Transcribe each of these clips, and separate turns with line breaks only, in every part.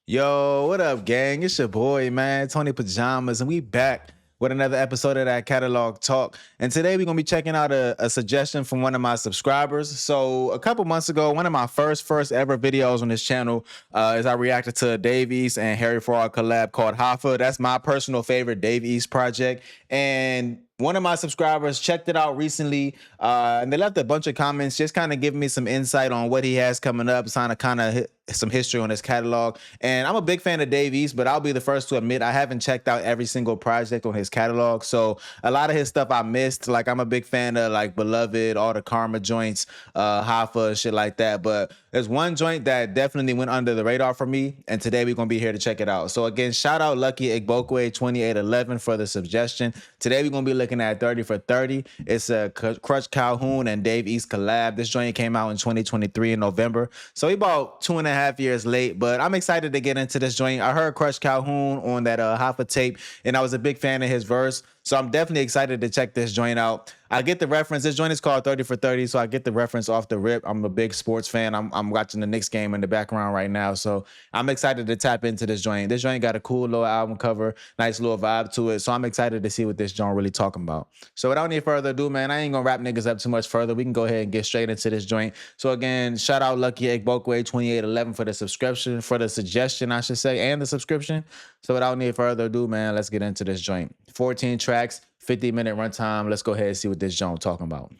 Yo, what up, gang? It's your boy, man, Tony Pajamas, and we back with another episode of that catalog talk. And today we're gonna be checking out a suggestion from one of my subscribers. So a couple months ago, one of my first ever videos on this channel is I reacted to a Dave East and Harry Fraud collab called Hoffa. That's my personal favorite Dave East project. And one of my subscribers checked it out recently, and they left a bunch of comments just kind of giving me some insight on what he has coming up, kind of some history on his catalog. And I'm a big fan of Dave East, but I'll be the first to admit I haven't checked out every single project on his catalog. So a lot of his stuff I missed. Like I'm a big fan of like Beloved, all the Karma joints, Hoffa, shit like that. But there's one joint that definitely went under the radar for me, and today we're gonna be here to check it out. So again, shout out Lucky Igbokwe 2811 for the suggestion. Today we're gonna be looking at 30 for 30. It's a Cruch Calhoun and Dave East collab. This joint came out in 2023 in November. So he about 2.5 years late, but I'm excited to get into this joint. I heard Cruch Calhoun on that Hoffa tape, and I was a big fan of his verse. So I'm definitely excited to check this joint out. I get the reference. This joint is called 30 for 30, so I get the reference off the rip. I'm a big sports fan. I'm watching the Knicks game in the background right now, so I'm excited to tap into this joint. This joint got a cool little album cover, nice little vibe to it, so I'm excited to see what this joint really talking about. So without any further ado, man, I ain't gonna wrap niggas up too much further. We can go ahead and get straight into this joint. So again, shout out Lucky Igbokwe 2811 for the subscription, for the suggestion, I should say, and the subscription. So without any further ado, man, let's get into this joint. 14 tracks, 50-minute runtime. Let's go ahead and see what this joint talking about.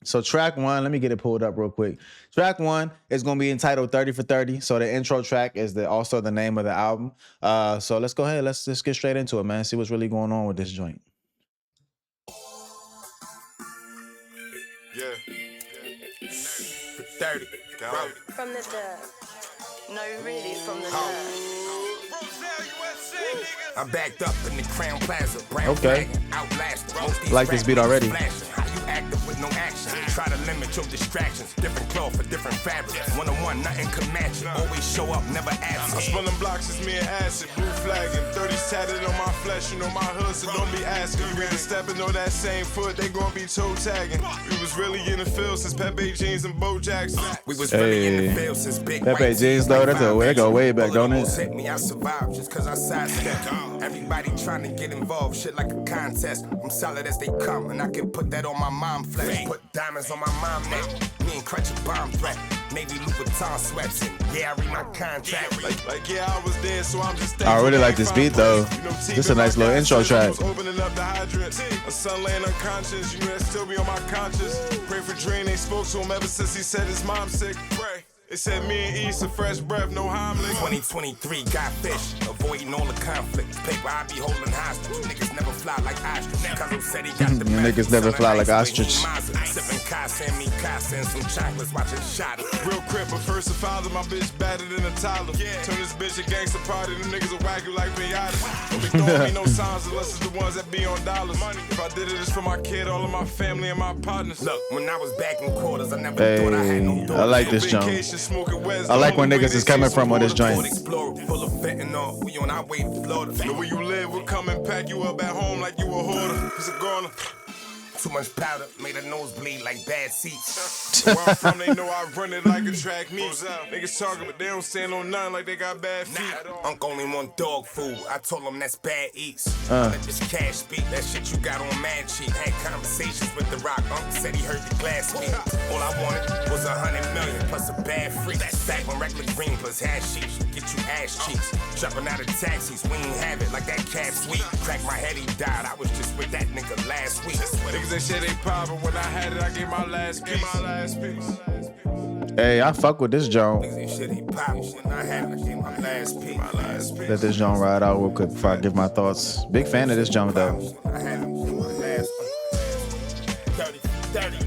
So track one, let me get it pulled up real quick. Track one is going to be entitled 30 for 30. So the intro track is also the name of the album. So let's go ahead. Let's just get straight into it, man. See what's really going on with this joint.
Yeah. 30.
From the dirt. No, really, from the dirt.
I'm backed up in the Crown Plaza.
Okay.
Outlast.
Like this beat already.
How you active with no action? Try to limit your distractions. Different cloth for different fabrics. One-on-one, nothing can match it. Always show up, never absent.
I'm spilling blocks, it's me and acid. Blue flagging, 30s tatted on my flesh. You know my hood, so don't be asking. You either stepping on that same foot, they gon' be toe tagging. We was really in the field since Pepe jeans and Bo Jackson.
We was really in the field since Big
Pepe jeans, though, they go way back, don't it?
Hit me, I survived just cause I sidestepped. Everybody trying to get involved, shit like a contest. I'm solid as they come, and I can put that on my mom flesh. Put diamonds on my mom neck. Me and Crunch a bomb threat. Navy Louboutin sweats and yeah, I read my contract.
Like yeah, I was there, so I'm just
I really like this beat though. This is a nice little intro track.
Opening up the hydrant. A son laying unconscious, you know that still be on my conscience. Pray for Dre, they spoke to him ever since he said his mom sick. Pray. It said me and East, a fresh breath, no Heimlich.
2023 got fish, avoiding all the conflict. Paper I be holding hostage. Niggas never fly like ostrich. Cause said he got the
niggas never fly like ostrich.
Sipping Casa and me Casa and some chocolates, watching shot.
Real crip, but first and father, my bitch battered in a toddler. Turn this bitch a gangster party, them niggas will whack you like pinatas. Don't be throwing me no signs unless it's the ones that be on dollars. If I did it, it's for my kid, all of my family, and my partners.
Look, when I was back in quarters, I never thought I had no
I like this jump. I like when niggas is coming from on this joint.
Full of fentanyl, we on our way to Florida.
Know where you live, we'll come and pack you up at home like you a hoarder. He's a goner.
Too much powder, made a nose bleed like bad seats.
Where I'm from, they know I run it like a track meet. Niggas talking, but they don't stand on nothing like they got bad feet.
Uncle only want dog food. I told him that's bad eats. Let this cash speak. That shit you got on mad cheap. Had conversations with the rock. Uncle said he heard the glass speak. All I wanted was 100 million plus a bad freak. Back when regular green plus hash sheets. Get you ass cheeks. Jumping out of taxis. We ain't have it like that cab sweet. Cracked my head, he died. I was just with that nigga last week.
Niggas ain't shit they pop, but when I had it, I gave my last piece.
Hey, I fuck with this joint.
Niggas ain't shit he pop. When I had it, I gave my last piece.
Let this joint ride out real quick before I give my thoughts. Big fan of this joint though.
I had it, my last 30, 30.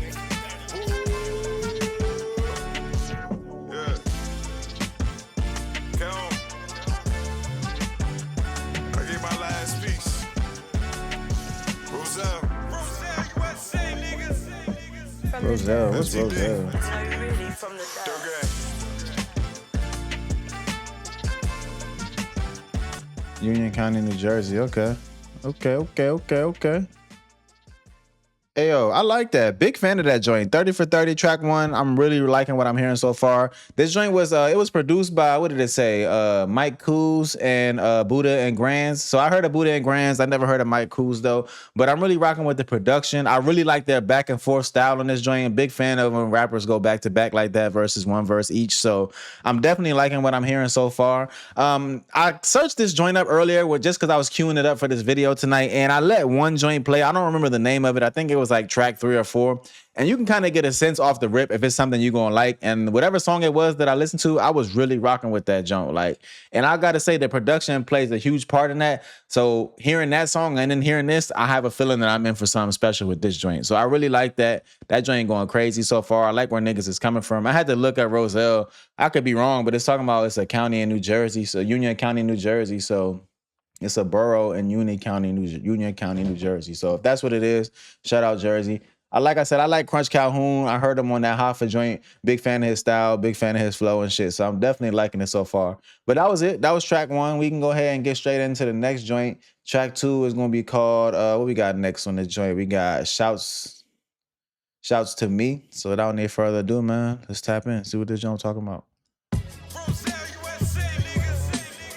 Roselle, what's Roselle?
No, really, from the dirt.
Union County, New Jersey. Okay. Ayo, I like that. Big fan of that joint. 30 for 30, track 1. I'm really liking what I'm hearing so far. This joint was it was produced by, what did it say? Mike Coos and Buddha and Grands. So I heard of Buddha and Grands. I never heard of Mike Coos though. But I'm really rocking with the production. I really like their back and forth style on this joint. Big fan of when rappers go back to back like that versus one verse each. So I'm definitely liking what I'm hearing so far. I searched this joint up earlier just because I was queuing it up for this video tonight, and I let one joint play. I don't remember the name of it. I think it was like track 3 or 4, and you can kind of get a sense off the rip if it's something you're gonna like. And whatever song it was that I listened to, I was really rocking with that joint. Like, and I gotta say the production plays a huge part in that. So hearing that song and then hearing this, I have a feeling that I'm in for something special with this joint. So I really like that. That joint going crazy so far. I like where niggas is coming from. I had to look at Roselle. I could be wrong, but it's talking about it's a county in New Jersey, so Union County, New Jersey. So it's a borough in Union County, New Jersey. So if that's what it is, shout out Jersey. Like I said, I like Crunch Calhoun. I heard him on that Hoffa joint. Big fan of his style, big fan of his flow and shit. So I'm definitely liking it so far. But that was it. That was track 1. We can go ahead and get straight into the next joint. Track 2 is going to be called, what we got next on the joint? We got Shouts to Me. So without any further ado, man, let's tap in, see what this joint talking about.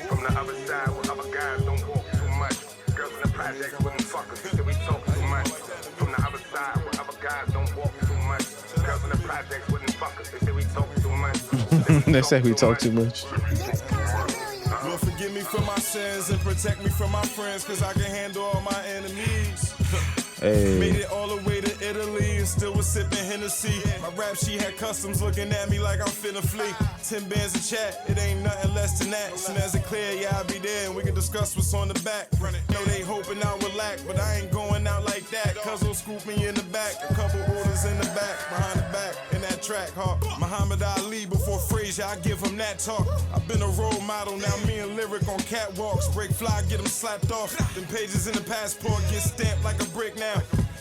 From the other side, where other guys don't walk too much. Girls in the project wouldn't fuck us if we talk too much. From the other side, where other guys don't walk too much. Girls in the project wouldn't fuck us if we talk too much.
They say we talk too much.
Lord, forgive me for my sins and protect me from my friends, cause I can handle all my enemies.
Hey.
Made it all the way to Italy and still was sipping Hennessy. My rap sheet had customs looking at me like I'm finna flee. 10 bands of chat, it ain't nothing less than that. Soon as it clear, yeah, I'll be there and we can discuss what's on the back. Know they hoping I will lack, but I ain't going out like that. Cuz will scoop me in the back, a couple orders in the back, behind the back, in that track, huh? Muhammad Ali before Frazier, I give him that talk. I've been a role model, now me and Lyric on catwalks. Break fly, get them slapped off. Them pages in the passport get stamped like a brick now.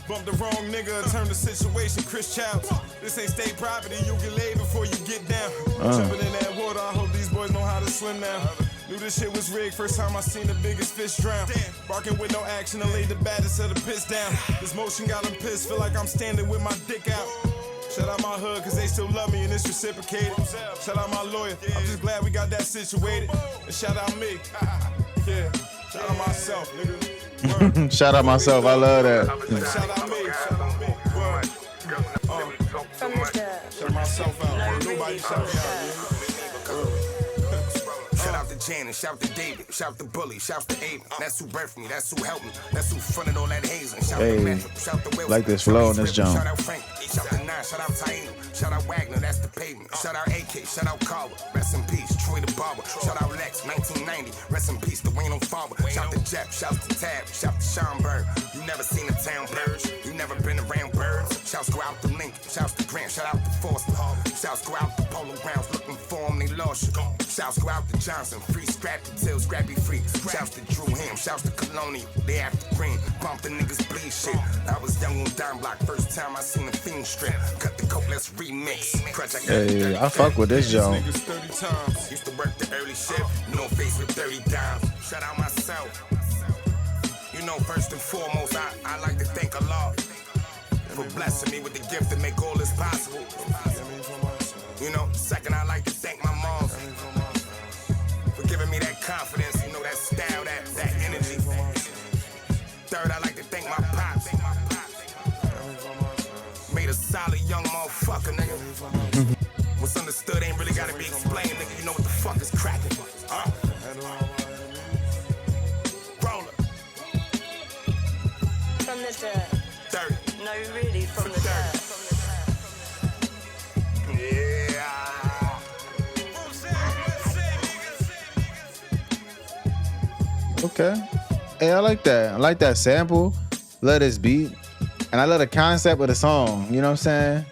Bump the wrong nigga, turn the situation Chris Childs. This ain't state property, you get laid before you get down. Jumping in that water, I hope these boys know how to swim now. Knew this shit was rigged, first time I seen the biggest fish drown. Barking with no action, I laid the baddest of the piss down. This motion got them pissed, feel like I'm standing with my dick out. Shout out my hood, cause they still love me and it's reciprocated. Shout out my lawyer, I'm just glad we got that situated. And shout out me, yeah, shout out myself, nigga.
Shout out myself, I love that.
Shout out me, word.
From the dirt.
Shout myself out, nobody shout me out,
Shout out to Janet, shout to David, shout to Bully, shout to Aiden. That's who birthed me, that's who helped me, that's who funded all that hazing. Shout
Hey,
to Metro, shout to Wilson,
like this flow on this jump.
Shout out Frank, shout to Nine, shout out Taino, shout out Wagner, that's the pavement. Shout out AK, shout out Carver, rest in peace, Troy the Barber. Shout out Lex, 1990, rest in peace, Dwayne O'Farber. Shout to Jeff, shout to Tab, shout to Schomburg. You never seen a town purge, you never been around birds. Shouts go out to Lincoln, shouts to Grant, shout out to Foster. Shouts go out to Polo Grounds, looking for them, they lost you. Shouts go out to Johnson, free Scrappy till Scrappy free. Shouts to Drew Ham, shouts to Colonial, they after green. Bump the niggas bleed shit. I was young on Dime Block, first time I seen a fiend strip. Cut the coke, let's remix. Crutch, I got
Hey, I fuck with this joint.
niggas 30 times.
Used to work the early shift, no face with 30 dimes. Shout out myself. You know, first and foremost, I like to thank Allah for blessing me with the gift to make all this possible. You know, second, I like to thank my mom for giving me that confidence, you know, that style, that energy. Third, I like to thank my pops. Made a solid young motherfucker, nigga. What's understood ain't really gotta be explained, nigga. You know what the fuck is cracking. Roller.
From the dirt.
30.
No, really, from the dirt.
Yeah.
Okay. Hey, I like that. I like that sample. Love this beat. And I love the concept of the song. You know what I'm saying?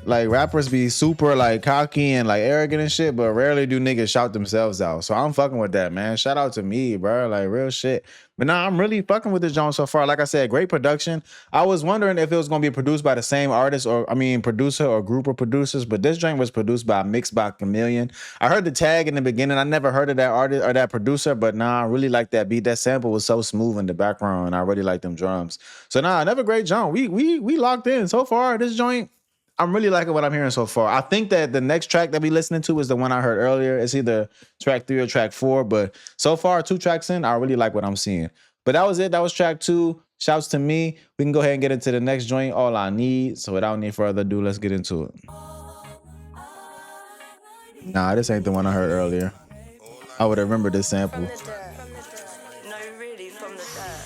like rappers be super like cocky and like arrogant and shit, but rarely do niggas shout themselves out. So I'm fucking with that, man. Shout out to me, bro. Like real shit. But nah, I'm really fucking with this joint so far. Like I said, great production. I was wondering if it was gonna be produced by the same artist or producer or group of producers, but this joint was produced by Mixed by Chameleon. I heard the tag in the beginning. I never heard of that artist or that producer, but nah, I really like that beat. That sample was so smooth in the background, and I really like them drums. So nah, another great joint. We locked in so far. This joint, I'm really liking what I'm hearing so far. I think that the next track that we listening to is the one I heard earlier. It's either track 3 or track 4, but so far 2 tracks in, I really like what I'm seeing. But that was it. That was track 2. Shouts to me. We can go ahead and get into the next joint, All I Need. So without any further ado, let's get into it. Nah, this ain't the one I heard earlier. I would have remembered this sample.
No, really, from the dirt.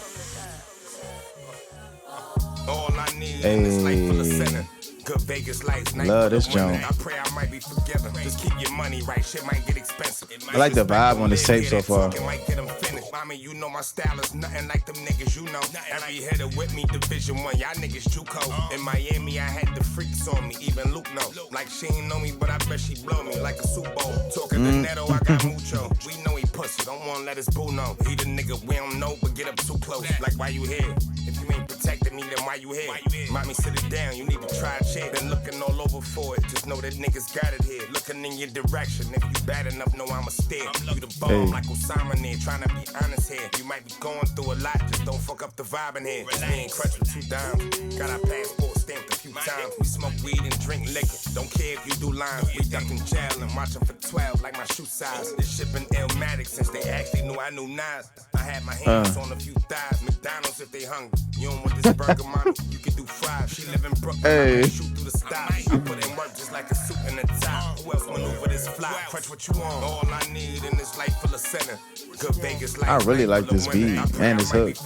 All I need in this life full of sinning. Good Vegas lights,
love this joint.
I pray I might be forgiven. Just keep your money right, shit might get expensive.
I like the vibe on this tape so far.
Might get them finished. Mommy, you know my style is nothing like them niggas, you know. Every hitter with me, Division 1, y'all niggas JUCO. In Miami, I had the freaks on me, even Luke know. Like she ain't know me, but I bet she blow me like a Super Bowl. Talking to Neto, I got mucho. We know he pussy, don't wanna let his boo know. He the nigga we don't know, but get up too close. Like why you here? If you ain't protecting me, then why you here? Mommy, sit it down, you need to try a shit. Been looking all over for it, just know that niggas got it here. Looking in your direction, if you bad enough, know I'ma steer. You the bomb like Osama near, trying to be honest here. You might be going through a lot, just don't fuck up the vibe in here. Me and Crutch with 2 dimes, got our passport stamped a few times. We smoke weed and drink liquor, don't care if you do lines. We ducking jail and watching for 12 like my shoe size. This shit been illmatic since they actually knew I knew Nas. I had my hands on a few thighs, McDonald's if they hungry. You don't want this burger, mommy, you can do fries. She live in Brooklyn, I shoot through the style. I put in work just like a suit and a tie. Who else maneuver this fly? Crutch what you want. All I need in this life full of sinning. Good Vegas life.
I really like this beat and this hook.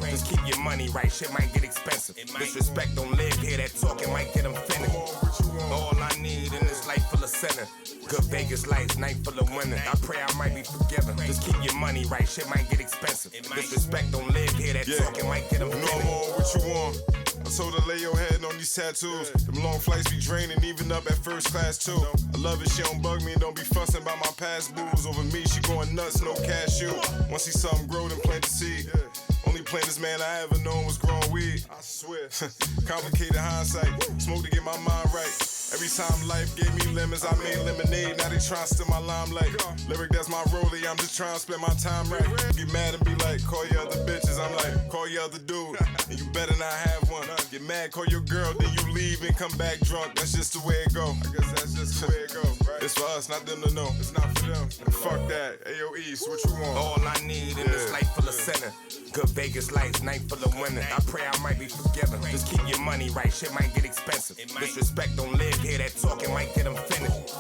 Just keep your money right, shit might get expensive. Disrespect don't live here, that talking might get them finished. All I need in this life full of sinning. Good Vegas lights, night full of winning. I pray I might be forgiven. Just keep your money right, shit might get expensive. Disrespect don't live here, that talking might get them finished.
No more what you want. I told her lay your head on these tattoos. Them long flights be draining, even up at first class too. I love it, she don't bug me and don't be fussing about my past booze. Over me, she going nuts, no cashew. Once see something grow, then plant the seed. Only plainest man I ever known was growing weed. I swear. Complicated hindsight. Smoke to get my mind right. Every time life gave me lemons, I made lemonade. Now they tryna steal my limelight. Lyric, that's my rollie. I'm just trying to spend my time right. Get mad and be like, call your other bitches. I'm like, call your other dude. And you better not have one. Get mad, call your girl, then you leave and come back drunk. That's just the way it go. I guess that's just the way it go, right? It's for us, not them to know. It's not for them. And fuck that. Yea Iight, what you want?
All I need in this life full of sinning. Good Vegas lights, night full of winning. I pray I might be forgiven. Just keep your money right, shit might get expensive. Disrespect don't live here, that talking might get them finished.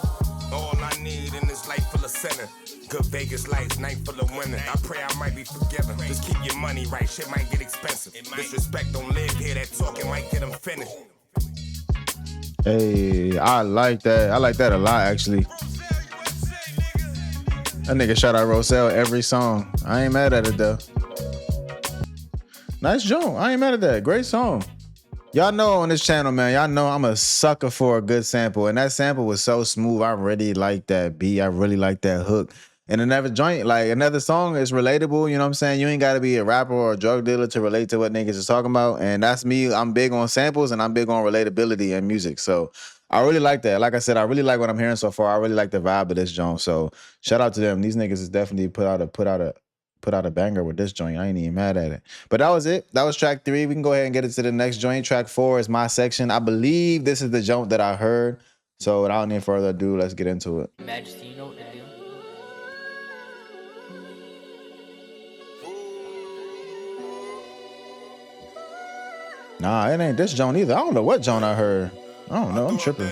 All I need in this life full of sinning. Good Vegas lights, night full of winning. I pray I might be forgiven. Just keep your money right, shit might get expensive. Disrespect don't live here, that talking might get them finished.
Hey, I like that. I like that a lot, actually. That nigga shout out Rosell every song. I ain't mad at it, though. Nice joint. I ain't mad at that. Great song. Y'all know on this channel, man, y'all know I'm a sucker for a good sample. And that sample was so smooth. I really like that beat. I really like that hook. And another joint, like another song is relatable. You know what I'm saying? You ain't got to be a rapper or a drug dealer to relate to what niggas is talking about. And that's me. I'm big on samples and I'm big on relatability in music. So I really like that. Like I said, I really like what I'm hearing so far. I really like the vibe of this joint. So shout out to them. These niggas is definitely put out a banger with this joint. I ain't even mad at it. But that was it. That was track 3. We can go ahead and get into the next joint. Track 4 is my section. I believe this is the joint that I heard. So without any further ado, let's get into it.
Majesty, you know what to do.
Nah, it ain't this joint either. I don't know what joint I heard. I don't know. I'm tripping.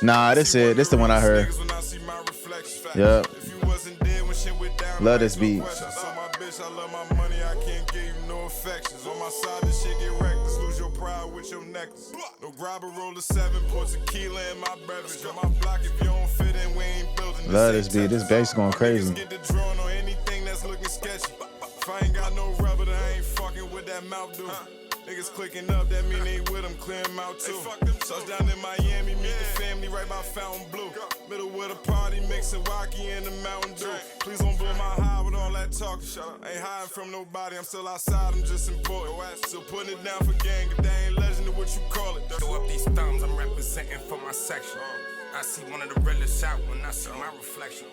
Nah, this it. This the one I heard. Yep. Love this beat. Love this beat. This bass going crazy.
If I ain't got no rubber, then I ain't fucking with that mouth, dude. Niggas clicking up, that mean they with them, clear them out too. Touchdown in Miami, meet the family right by Fountain Blue. Middle with a party, mixing Rocky and the Mountain Dew. Please don't blow my high with all that talk. I ain't hiding from nobody, I'm still outside, I'm just important. Still putting it down for gang, if they ain't legend of what you call it.
Throw up these thumbs, I'm representing for my section. I see one of the realest out when I see my reflection.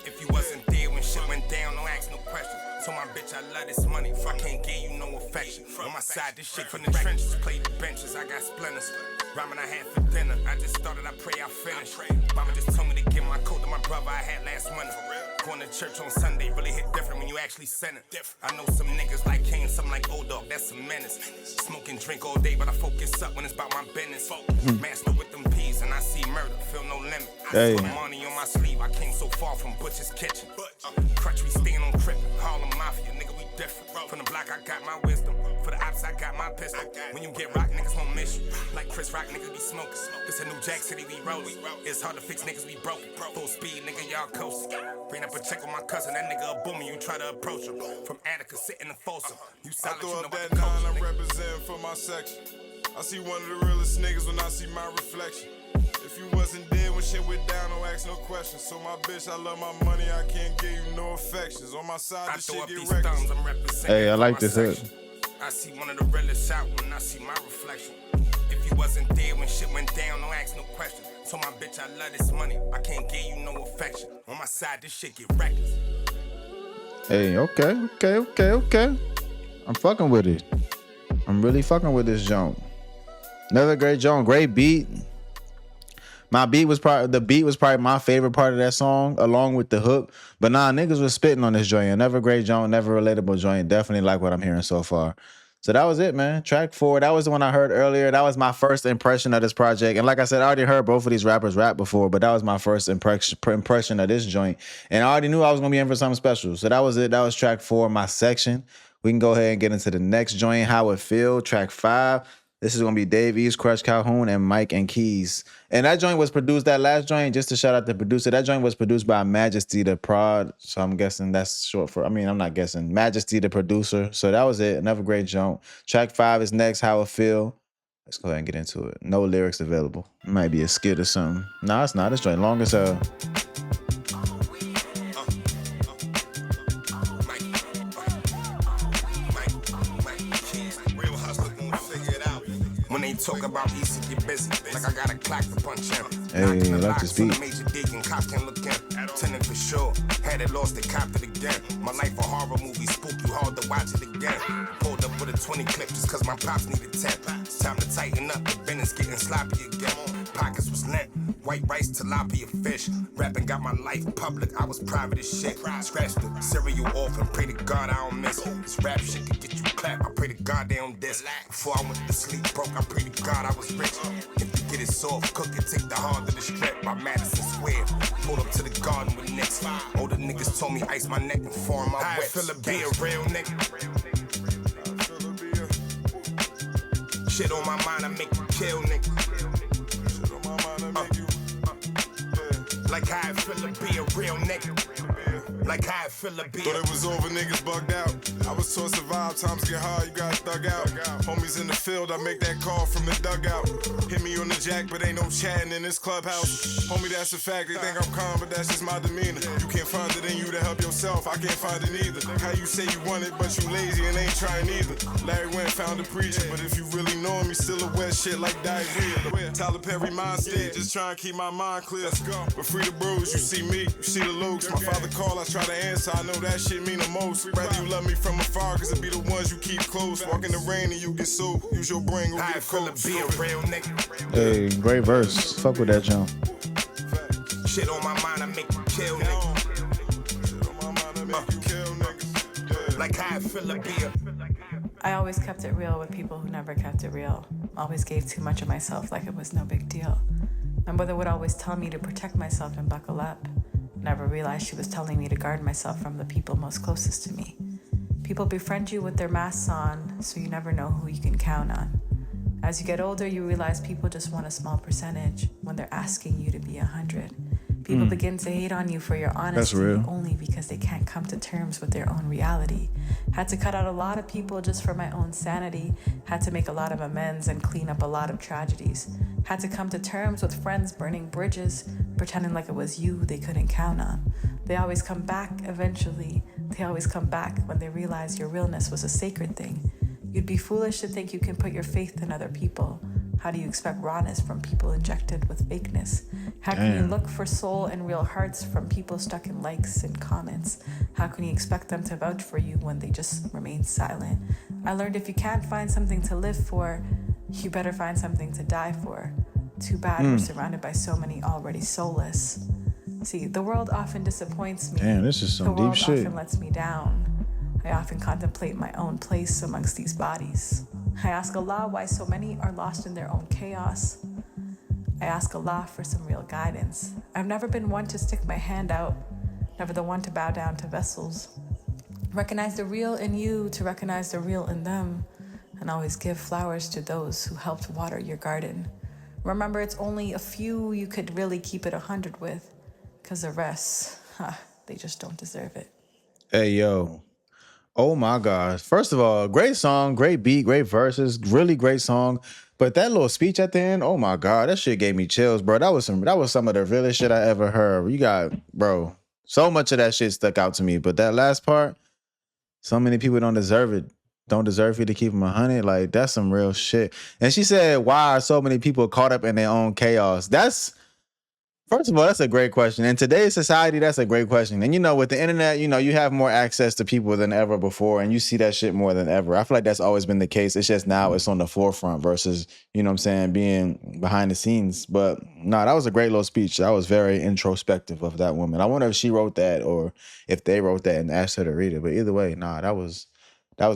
If you wasn't there when shit went down, don't ask no questions. Told my bitch I love this money, if I can't give you no affection. On my side, this shit from the trenches, play the benches, I got splinters. Ramen I had for dinner, I just started, I pray I finish. Mama just told me to give my coat to my brother I had last winter. Going to church on Sunday really hit different when you actually send it. I know some niggas like Kane, some like Old Dog, that's a menace. Smoke and drink all day, but I focus up when it's about my business. Master with them peas and I see murder, feel no limit. I put money on my sleeve, I came so far from Butcher's Kitchen. Crutch, we staying on crib, Harlem Mafia, nigga, we different. From the block, I got my wisdom. For the ops, I got my pistol. When you get rock, niggas won't miss you. Like Chris Rock, niggas be smoking. This a new Jack City, we rollin'. It's hard to fix niggas, we broken. Full speed, nigga, y'all coastin'. Bring up a check on my cousin, that nigga a boomer, you try to approach him. From Attica, sitting in Folsom. You solid,
I throw
you know
up
about
that
the culture,
nine, I'm
nigga.
representing for my section. I see one of the realest niggas when I see my reflection. If you wasn't there when shit went down, don't ask no questions. So my bitch, I love my money, I can't give you no affections. On my side,
I
this
throw
shit
up
get
these
reckless.
thumbs, I'm representing
Hey, I
for
like
my
this hook.
section. I see one of the realest out when I see my reflection. If you wasn't there when shit went down, don't ask no questions. So my bitch, I love this money, I can't give you no affection. On my side, this shit get reckless.
Hey, okay. I'm fucking with it. I'm really fucking with this joint. Another great joint, great beat. The beat was probably my favorite part of that song, along with the hook. But nah, niggas was spitting on this joint. Another great joint, never relatable joint. Definitely like what I'm hearing so far. So that was it, man. Track 4. That was the one I heard earlier. That was my first impression of this project. And like I said, I already heard both of these rappers rap before, but that was my first impression of this joint. And I already knew I was gonna be in for something special. So that was it. That was track 4, my section. We can go ahead and get into the next joint, How It Feel, track 5. This is going to be Dave East Cruch Calhoun and Mike and Keys. And that joint was produced, that last joint, just to shout out the producer, that joint was produced by Majesty the Prod. So I'm guessing that's short for, I'm not guessing, Majesty the producer. So that was it. Another great joint. Track 5 is next, How It Feel. Let's go ahead and get into it. No lyrics available. It might be a skit or something. No, it's not. This joint long as hell.
When they talk about East, get busy. Like I got a clock to punch in.
Hey, I like this beat.
Major dig and cops can look in. Tenant for sure. Had it lost, they copped it again. My life a horror movie, spook you hard to watch it again. Pulled up with a 20 clip just cause my pops needed 10. It's time to tighten up, the business getting sloppy again. Pockets was lent. White rice, tilapia fish. Rapping got my life public, I was private as shit. Scratch the cereal off and pray to God I don't miss. This rap shit could get you clapped, I pray to God they don't diss. Before I went to sleep broke, I pray to God I was rich. If you get it soft, cook it, take the hard to the strip by Madison Square. Pulled up to the garden with Knicks. Older niggas told me ice my neck and form my wet. I feel to be a real nigga. Shit on my mind, I make you kill nigga. Like how I feel to be a real nigga. Like how I feel to be.
Thought it was over, niggas bugged out. I was taught survive, times get hard, you got thug out. Homies in the field, I make that call from the dugout. Hit me on the jack, but ain't no chatting in this clubhouse. Homie, that's a fact, they think I'm calm, but that's just my demeanor. You can't find it in you to help yourself, I can't find it either. How you say you want it, but you lazy and ain't trying either. Larry went and found a preacher, but if you really know him, he's still a wet shit like diarrhea. Tyler Perry mind state, just trying to keep my mind clear. But free the bros, you see me, you see the looks. My father called, I try to answer, I know that shit mean the most. Rather you love me from afar, cause it be the ones you keep close. Walk in the rain and you get soaked. Use your brain, go get a coat.
Be a real nigga.
Hey, great verse. Fuck with that jump.
Shit on my mind, I make you kill nigga. Like how I feel to be a.
I always kept it real with people who never kept it real. Always gave too much of myself like it was no big deal. My mother would always tell me to protect myself and buckle up. Never realized she was telling me to guard myself from the people most closest to me. People befriend you with their masks on, so you never know who you can count on. As you get older, you realize people just want a small percentage when they're asking you to be 100. People begin to hate on you for your honesty
real.
only because they can't come to terms with their own reality. Had to cut out a lot of people just for my own sanity. Had to make a lot of amends and clean up a lot of tragedies. Had to come to terms with friends burning bridges, pretending like it was you they couldn't count on. They always come back eventually. They always come back when they realize your realness was a sacred thing. You'd be foolish to think you can put your faith in other people. How do you expect rawness from people injected with fakeness? How can you look for soul and real hearts from people stuck in likes and comments? How can you expect them to vouch for you when they just remain silent? I learned if you can't find something to live for, you better find something to die for. Too bad we're surrounded by so many already soulless. See, the world often disappoints me.
Damn, this is some
the world
deep shit.
often lets me down. I often contemplate my own place amongst these bodies. I ask Allah why so many are lost in their own chaos. I ask Allah for some real guidance. I've never been one to stick my hand out, never the one to bow down to vessels. Recognize the real in you to recognize the real in them, and always give flowers to those who helped water your garden. Remember, it's only a few you could really keep it 100 with, because the rest, they just don't deserve it.
Hey, yo. Oh my gosh. First of all, great song, great beat, great verses, really great song. But that little speech at the end, oh my God, that shit gave me chills, bro. That was some of the realest shit I ever heard. You got, bro, so much of that shit stuck out to me. But that last part, so many people don't deserve it. Don't deserve you to keep them 100. Like, that's some real shit. And she said, why are so many people caught up in their own chaos? First of all, that's a great question. In today's society, that's a great question. And, with the internet, you have more access to people than ever before, and you see that shit more than ever. I feel like that's always been the case. It's just now it's on the forefront versus, being behind the scenes. But, that was a great little speech. I was very introspective of that woman. I wonder if she wrote that or if they wrote that and asked her to read it. But either way, that was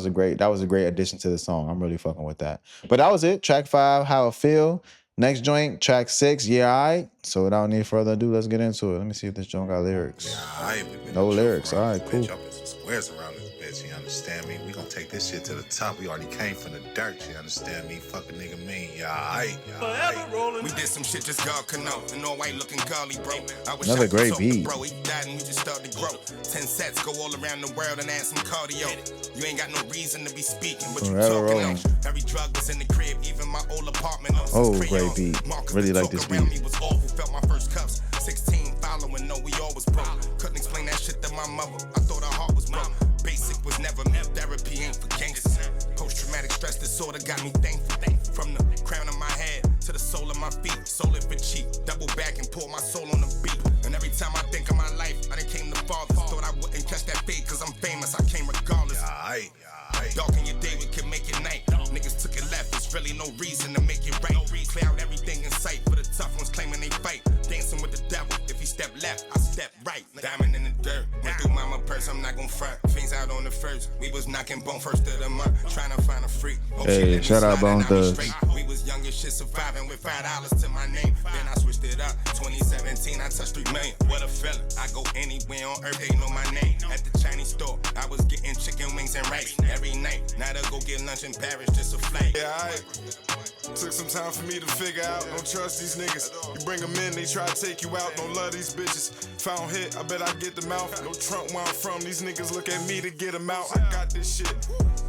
a great addition to the song. I'm really fucking with that. But that was it. Track 5, How It Feel. Next joint, track 6, Yea Iight. So without any further ado, let's get into it. Let me see if this joint got lyrics. No lyrics. All right, cool.
Squares around this bitch, you understand me? We gonna take this shit to the top. We already came from the dirt, you understand me? Fuck a nigga mean, Yea Iight.
We did some shit just God can know. And all white looking golly, bro. I was
Another great beat.
Bro, he died and we just started to grow. 10 sets go all around the world and add some cardio. You ain't got no reason to be speaking, but you talking out. Every drug was in the crib, even my old apartment.
Oh, great beat. Really like this beat.
Me was awful, felt my first cuffs. 16 following, no, we all was broke. Couldn't explain that shit to my mother. I thought her heart was broke. Basic was never meant. Therapy ain't for gangsters. Post-traumatic stress disorder got me thankful. From the crown of my head to the sole of my feet. Sold it for cheap. Double back and pour my soul on the beat. And every time I think of my life, I done came to fathers. Thought I wouldn't catch that fate cause I'm famous. I came regardless. Dark in your day, we can make it night. Niggas took it left, there's really no reason to make it right. Clear out everything in sight for the tough ones claiming they fight. Dancing with the devil, if he step left, I step right. Diamond in the dirt, went through mama purse, I'm not gon' front. Fiends out on the first, we was knocking bone first of the month. Trying to find a freak.
Hey, shout out Bone Thugs.
We was young as shit surviving with $5 to my name. Then I switched it up, 2017, I touched 3 million. What a feeling, I go anywhere on earth, they know my name. At the Chinese store, I was getting chicken wings and rice every night. Now to go get lunch in Paris, just a flight.
Yeah, took some time for me to figure out. Don't trust these niggas. You bring them in, they try to take you out. Don't love these bitches. Found hit, I bet I get them out. No Trump where I'm from. These niggas look at me to get them out. I got this shit.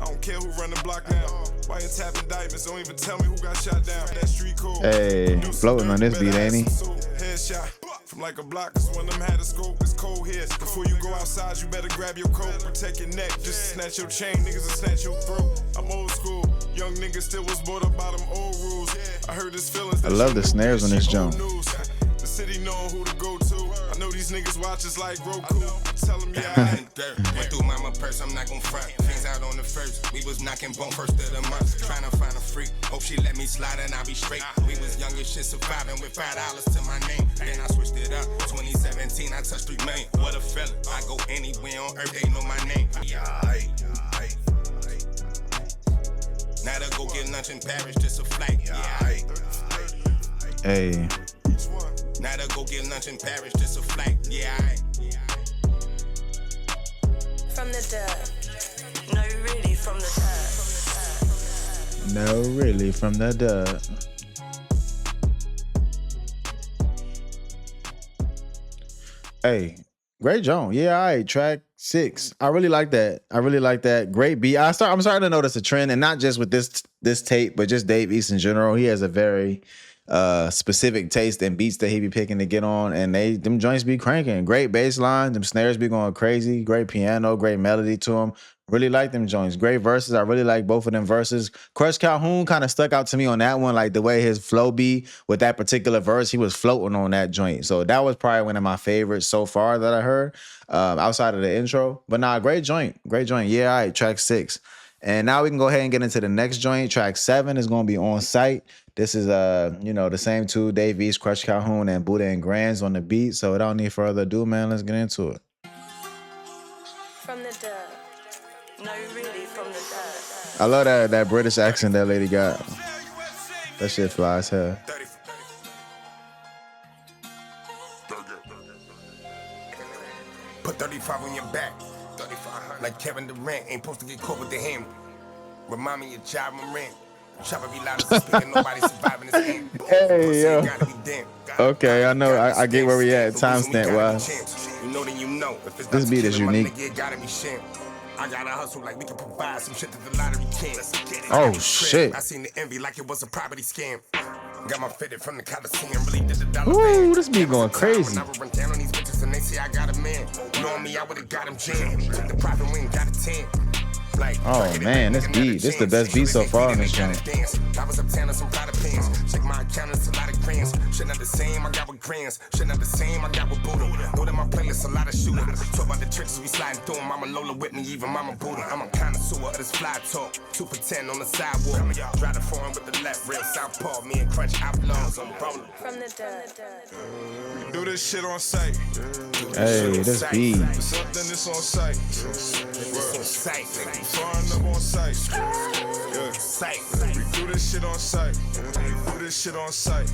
I don't care who run the block now. Why you tapping diamonds? Don't even tell me who got shot down. That street cool.
Hey, floating on this beat, ain't he?
Headshot. From like a block, cause one of them had a scope. It's cold here. Before you go outside, you better grab your coat. Protect your neck, just snatch your chain. Niggas will snatch your throat. I'm old school. Young niggas still was brought up by them old rules. I heard his feelings.
I love the snares on this jump.
The city know who to go to. I know these niggas watch us like Roku. Tell them yeah.
Went through mama purse, I'm not gon' front. Things out on the first, we was knocking bone first of the month. Trying to find a freak, hope she let me slide and I'll be straight. We was young as shit surviving with $5 to my name. Then I switched it up, 2017, I touched 3 million. What a feeling, I go anywhere on earth, they know my name. Now to go get lunch in Paris, just a flight.
Hey.
Now to go get lunch in Paris, just a flight.
From the dirt. No, really from the dirt.
No, really from the dirt. Hey, great Joan. Yeah, all right. Track 6. I really like that. I really like that. Great beat. I'm starting to notice a trend, and not just with this tape, but just Dave East in general. He has a very specific taste and beats that he be picking to get on, and them joints be cranking. Great bass line, them snares be going crazy. Great piano, great melody to them. Really like them joints. Great verses. I really like both of them verses. Cruch Calhoun kind of stuck out to me on that one, like the way his flow be with that particular verse. He was floating on that joint. So that was probably one of my favorites so far that I heard outside of the intro. But nah, great joint. Great joint. Yeah, all right. Track 6. And now we can go ahead and get into the next joint. Track 7 is going to be On Sight. This is the same two, Dave East, Cruch Calhoun, and Buddha and Grands on the beat. So without any further ado, man, let's get into it.
From the dirt. No, really, from the dirt.
I love that British accent that lady got. That shit fly as hell.
Put 35 on your back. 3500. Like Kevin Durant ain't supposed to get caught with the hammer. Remind me of Ja Morant. Chopper be loud as a speaker, nobody surviving this game.
Hey, yo.
Gotta be damn.
Okay, I know. I get where we at. Timestamp wise.
You know then you know. If it's
This
not
beat
the
is
killer, my
unique.
nigga, it gotta be sham. I gotta hustle like we can provide some shit that the lottery can't.
Oh, shit.
I seen the envy like it was a property scam. Got my fitted from the Coliseum, really did the dollar
Ooh,
band.
this beat going crazy.
When I would run down on these bitches and they say I got a man. Knowing me, I would've got him jammed. Took the profit, we ain't got a 10. Like,
Oh, man, this beat. This the best beat so far on this joint.
I was uptown in some Prada pants. Check my account, it's a lot of grams. Shit not the same, I got with grands. Shit not the same, I got with Buddha. Know that my playlist a lot of shooting. Talk about the tricks we sliding through 'em. Mama Lola with me, even Mama Buddha. I'm a connoisseur of this fly talk. 2 for 10 on the sidewalk. Drive the foreign with the left, real southpaw. Me and Crunch outlaws, I'm rolling.
From the dirt.
Do this shit on sight.
Hey, this beat.
Something that's on sight.
It's on sight, nigga.
Foreign up on sight. Yeah.
Sight.
We do this shit on sight. We do this shit on sight.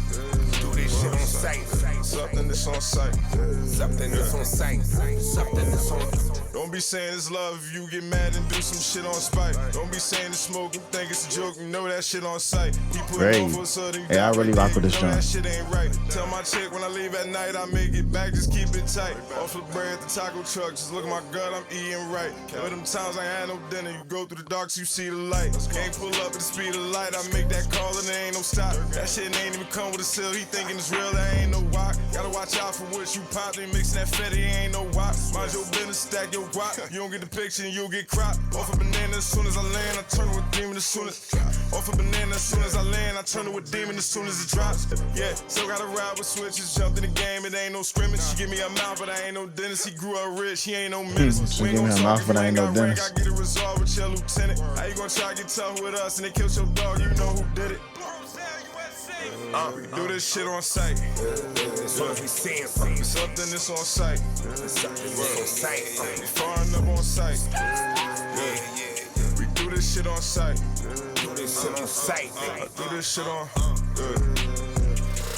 Do this shit on sight.
Something that's on sight.
Something that's on sight. Something that's on.
Don't be saying it's love if you get mad and do some shit on spite. Don't be saying it's smoke and think it's a joke. You know that shit on sight. He put
Great.
it on for sudden.
Hey, I really rock with this
You know
joint.
that shit ain't right. Tell my chick when I leave at night, I make it back, just keep it tight. Off the bread at the taco truck, just look at my gut, I'm eating right. But them times I ain't had no dinner, you go through the dark so you see the light. Can't pull up at the speed of light, I make that call and there ain't no stop. That shit ain't even come with a seal, he thinking it's real, there ain't no why. Gotta watch out for what you pop, they mixing that fetty, ain't no why. Mind your business, stack your guap. You don't get the picture and you'll get cropped. Off a banana as soon as I land, I turn to a demon as soon as. Off a banana as soon as I land, I turn to a demon as soon as it drops. Yeah, still gotta ride with switches, jumped in the game, it ain't no scrimmage. She give me a mouth, but I ain't no dentist. He grew up rich, he ain't no menace.
She
We
give me
gon'
her
talk
mouth,
if
but
you
I ain't
ain't
no
got rank,
dentist.
I get it resolved with your lieutenant. How you gonna try to get tough with us and they killed your dog, you know who did it. We do this shit on sight.
As long as we seeing something.
Something that's on sight.
Something that's on sight.
Foreign up on sight. We do this shit on sight.
Do this shit on sight,
I
nigga.
do this shit on.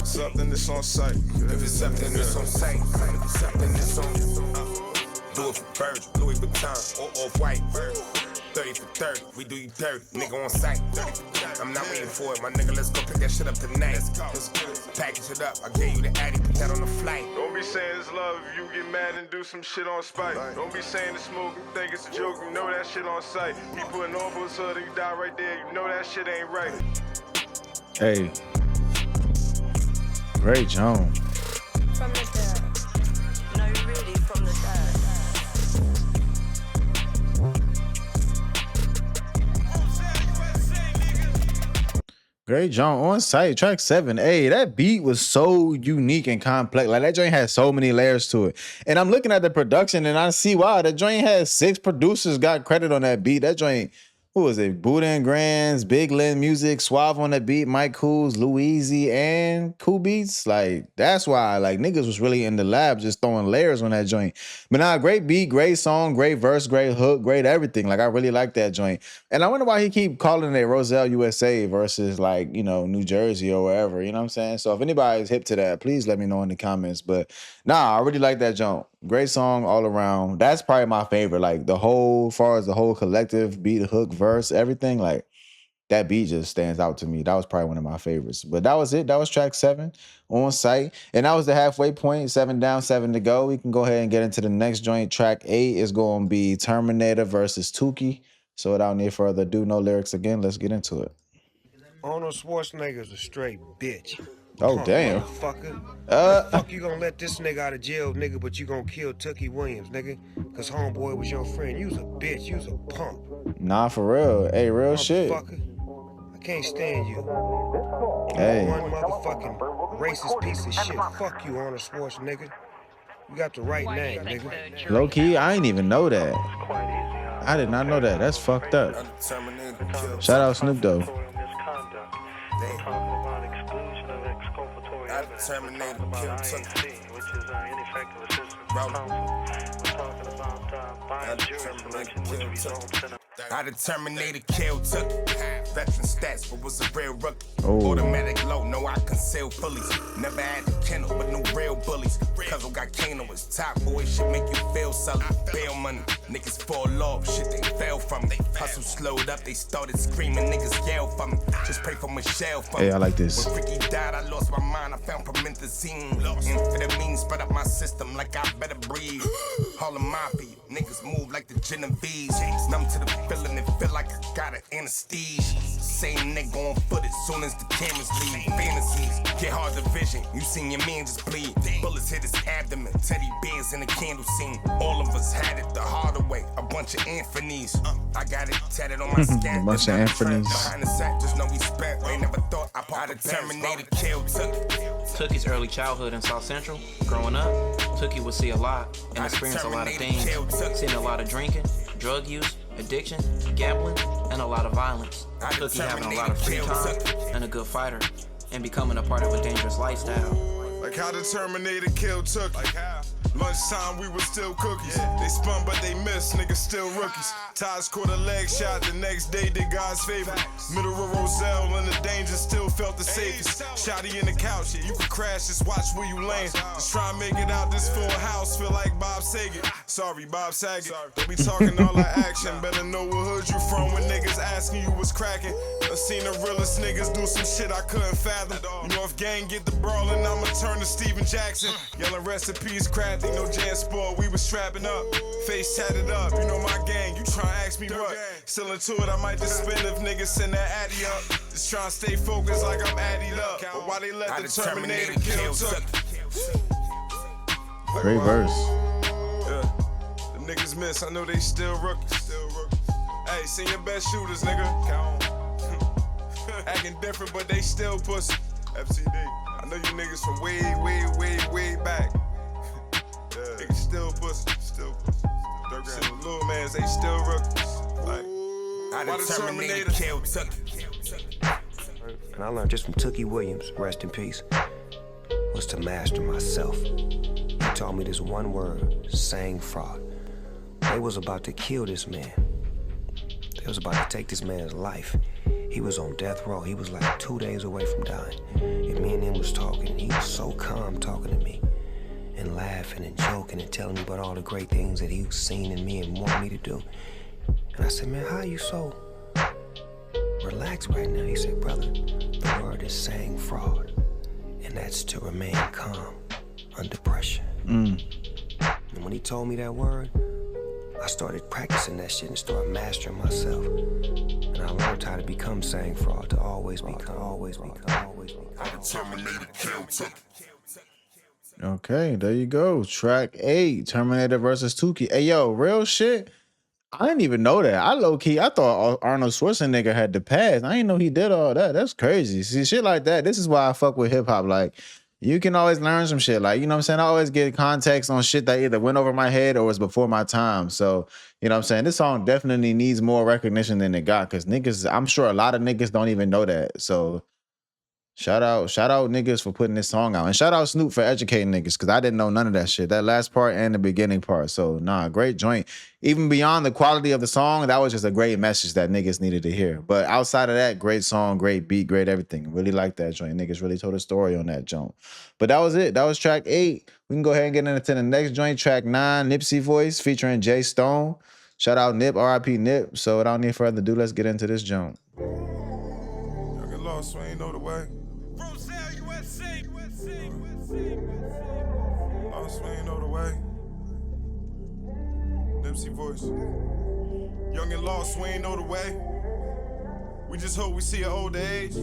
Something that's on sight.
If it's something that's on sight, if it's something that's on. Do it for Virgil, Louis Vuitton, or Off-White. 30 for 30, we do you dirty, nigga on sight. I'm not waiting for it, my nigga, let's go pick that shit up tonight. Package it up, I gave you the Addy, put that on the flight.
Don't be saying it's love if you get mad and do some shit on spite. Don't be saying it's smoke and think it's a joke, you know that shit on sight. He putting on for so that you die right there, you know that shit ain't right.
Hey. Great Joan.
From the dirt. No, really, from the dirt.
Great Joan on site, track 7. Hey, that beat was so unique and complex. Like that joint had so many layers to it. And I'm looking at the production and I see why. That joint had 6 producers got credit on that beat. That joint, who was it? Buddha and Grands, Big Lynn Music, Suave on the beat, Mike Cools, Louise, and Cool Beats. Like, that's why, like, niggas was really in the lab just throwing layers on that joint. But nah, great beat, great song, great verse, great hook, great everything. Like, I really like that joint. And I wonder why he keep calling it Roselle, USA versus, like, you know, New Jersey or wherever. You know what I'm saying? So if anybody's hip to that, please let me know in the comments. But nah, I really like that joint. Great song all around. That's probably my favorite. Like, the whole, as far as the whole collective, beat, hook, verse, everything, like, that beat just stands out to me. That was probably one of my favorites. But that was it. That was track 7 on site. And that was the halfway point. 7 down, 7 to go. We can go ahead and get into the next joint. Track 8 is going to be Terminator versus Tookie. So without any further ado, no lyrics again. Let's get into it.
Arnold Schwarzenegger's a straight bitch.
Oh, damn.
Motherfucker. The fuck you gonna let this nigga out of jail, nigga, but you gonna kill Tookie Williams, nigga? Cause homeboy was your friend. You was a bitch. You was a punk.
Nah, for real. Hey, real shit.
I can't stand you.
Hey.
One motherfucking racist piece of shit. Fuck you, Arnold Schwarzenegger. You got the right name, nigga.
Low key, I ain't even know that. I did not know that. That's fucked up. Shout out Snoop Dogg.
Terminator kill Tookie. I the Terminator kill Tookie. Veteran stats, but was a real rookie. Automatic low, no I conceal fully. Never had a kennel, but no real bullies. Cuz got Kano, it's top boy, shit make you feel sully. Bail money, niggas fall off, shit they fell from me. Hustle slowed up, they started screaming, niggas yell for me. Just pray for Michelle for me.
Hey, I like this.
When Ricky died, I lost my mind, I found promethazine. Amphetamine spread up my system like I better breathe. Harlem Mafia, niggas move like the Genovese. Numb to the feeling, it feel like I got an anesthesia. Same nigga on foot as soon as the cameras leave. Fantasies get hard to vision. You seen your man just bleed. Bullets hit his abdomen. Teddy bears in the candle scene. All of us had it the harder way. A bunch of Anthony's. I got it tatted on my skin.
A bunch of Anthony's.
Behind the sack, just know we spent. They never thought I popped the Terminator killed Tookie.
Tookie's early childhood in South Central. Growing up, Tookie would see a lot and experience a lot of things. Seeing a lot of drinking, drug use, addiction, gambling, and a lot of violence. Tookie having a lot of free time and a good fighter, and becoming a part of a dangerous lifestyle.
Like how the Terminator killed Tookie. Like how? Lunchtime, we were still cookies. They spun, but they missed, niggas still rookies. Ties caught a leg shot, the next day did God's favor. Middle of Roselle, and the danger still felt the safest. Shotty in the couch, yeah, you can crash, just watch where you land. Just try and make it out this full house, feel like Bob Saget. Sorry, Bob Saget. Don't be talking all that action, better know what hood you from when niggas asking you what's cracking. I seen the realest niggas do some shit I couldn't fathom. You know if gang get the brawling, I'ma turn to Steven Jackson. Yelling rest in peace, Crafty, no Jan Sport, we was strapping up. Face tatted up, you know my gang, you tryna ask me what? Still into it, I might just spin if niggas send that Addy up. Just tryna stay focused like I'm Addied up. But why they let the Terminator kill Tookie?
Great verse.
Yeah, the niggas miss, I know they still rookies. Hey, send your best shooters, nigga. Acting different, but they still pussy. FCD. I know you niggas from way back. Niggas still pussy, still pussy. Some little mans, they still rookies. Like,
I the Terminator killed Tookie.
And I learned just from Tookie Williams, rest in peace, was to master myself. He taught me this one word, sang fraud. They was about to kill this man. They was about to take this man's life. He was on death row. He was like 2 days away from dying. And me and him was talking, and he was so calm talking to me and laughing and joking and telling me about all the great things that he's seen in me and wanted me to do. And I said, man, how are you so relaxed right now? He said, brother, the word is saying fraud, and that's to remain calm under pressure. And when he told me that word, I started practicing that shit and started mastering myself. And I learned how to become saying fraud, to always become.
I the Terminator killed Tookie.
Okay, there you go. Track 8, Terminator versus Tookie. Hey, yo, real shit. I didn't even know that. I low-key, I thought Arnold Schwarzenegger had the pass. I didn't know he did all that. That's crazy. See, shit like that, this is why I fuck with hip-hop. Like, you can always learn some shit. Like, you know what I'm saying? I always get context on shit that either went over my head or was before my time. So, you know what I'm saying? This song definitely needs more recognition than it got, because niggas, I'm sure a lot of niggas don't even know that. So, shout out niggas for putting this song out. And shout out Snoop for educating niggas, because I didn't know none of that shit. That last part and the beginning part. So, nah, great joint. Even beyond the quality of the song, that was just a great message that niggas needed to hear. But outside of that, great song, great beat, great everything. Really like that joint. Niggas really told a story on that joint. But that was it. That was track 8. We can go ahead and get into the next joint. Track 9, Nipsey Voice featuring Jay Stone. Shout out Nip, R.I.P. Nip. So without any further ado, let's get into this joint.
lost, we ain't know the way.
Roselle, USA.
Lost, we ain't know the way. Nipsey Voice. Young and lost, we ain't know the way. We just hope we see an older age.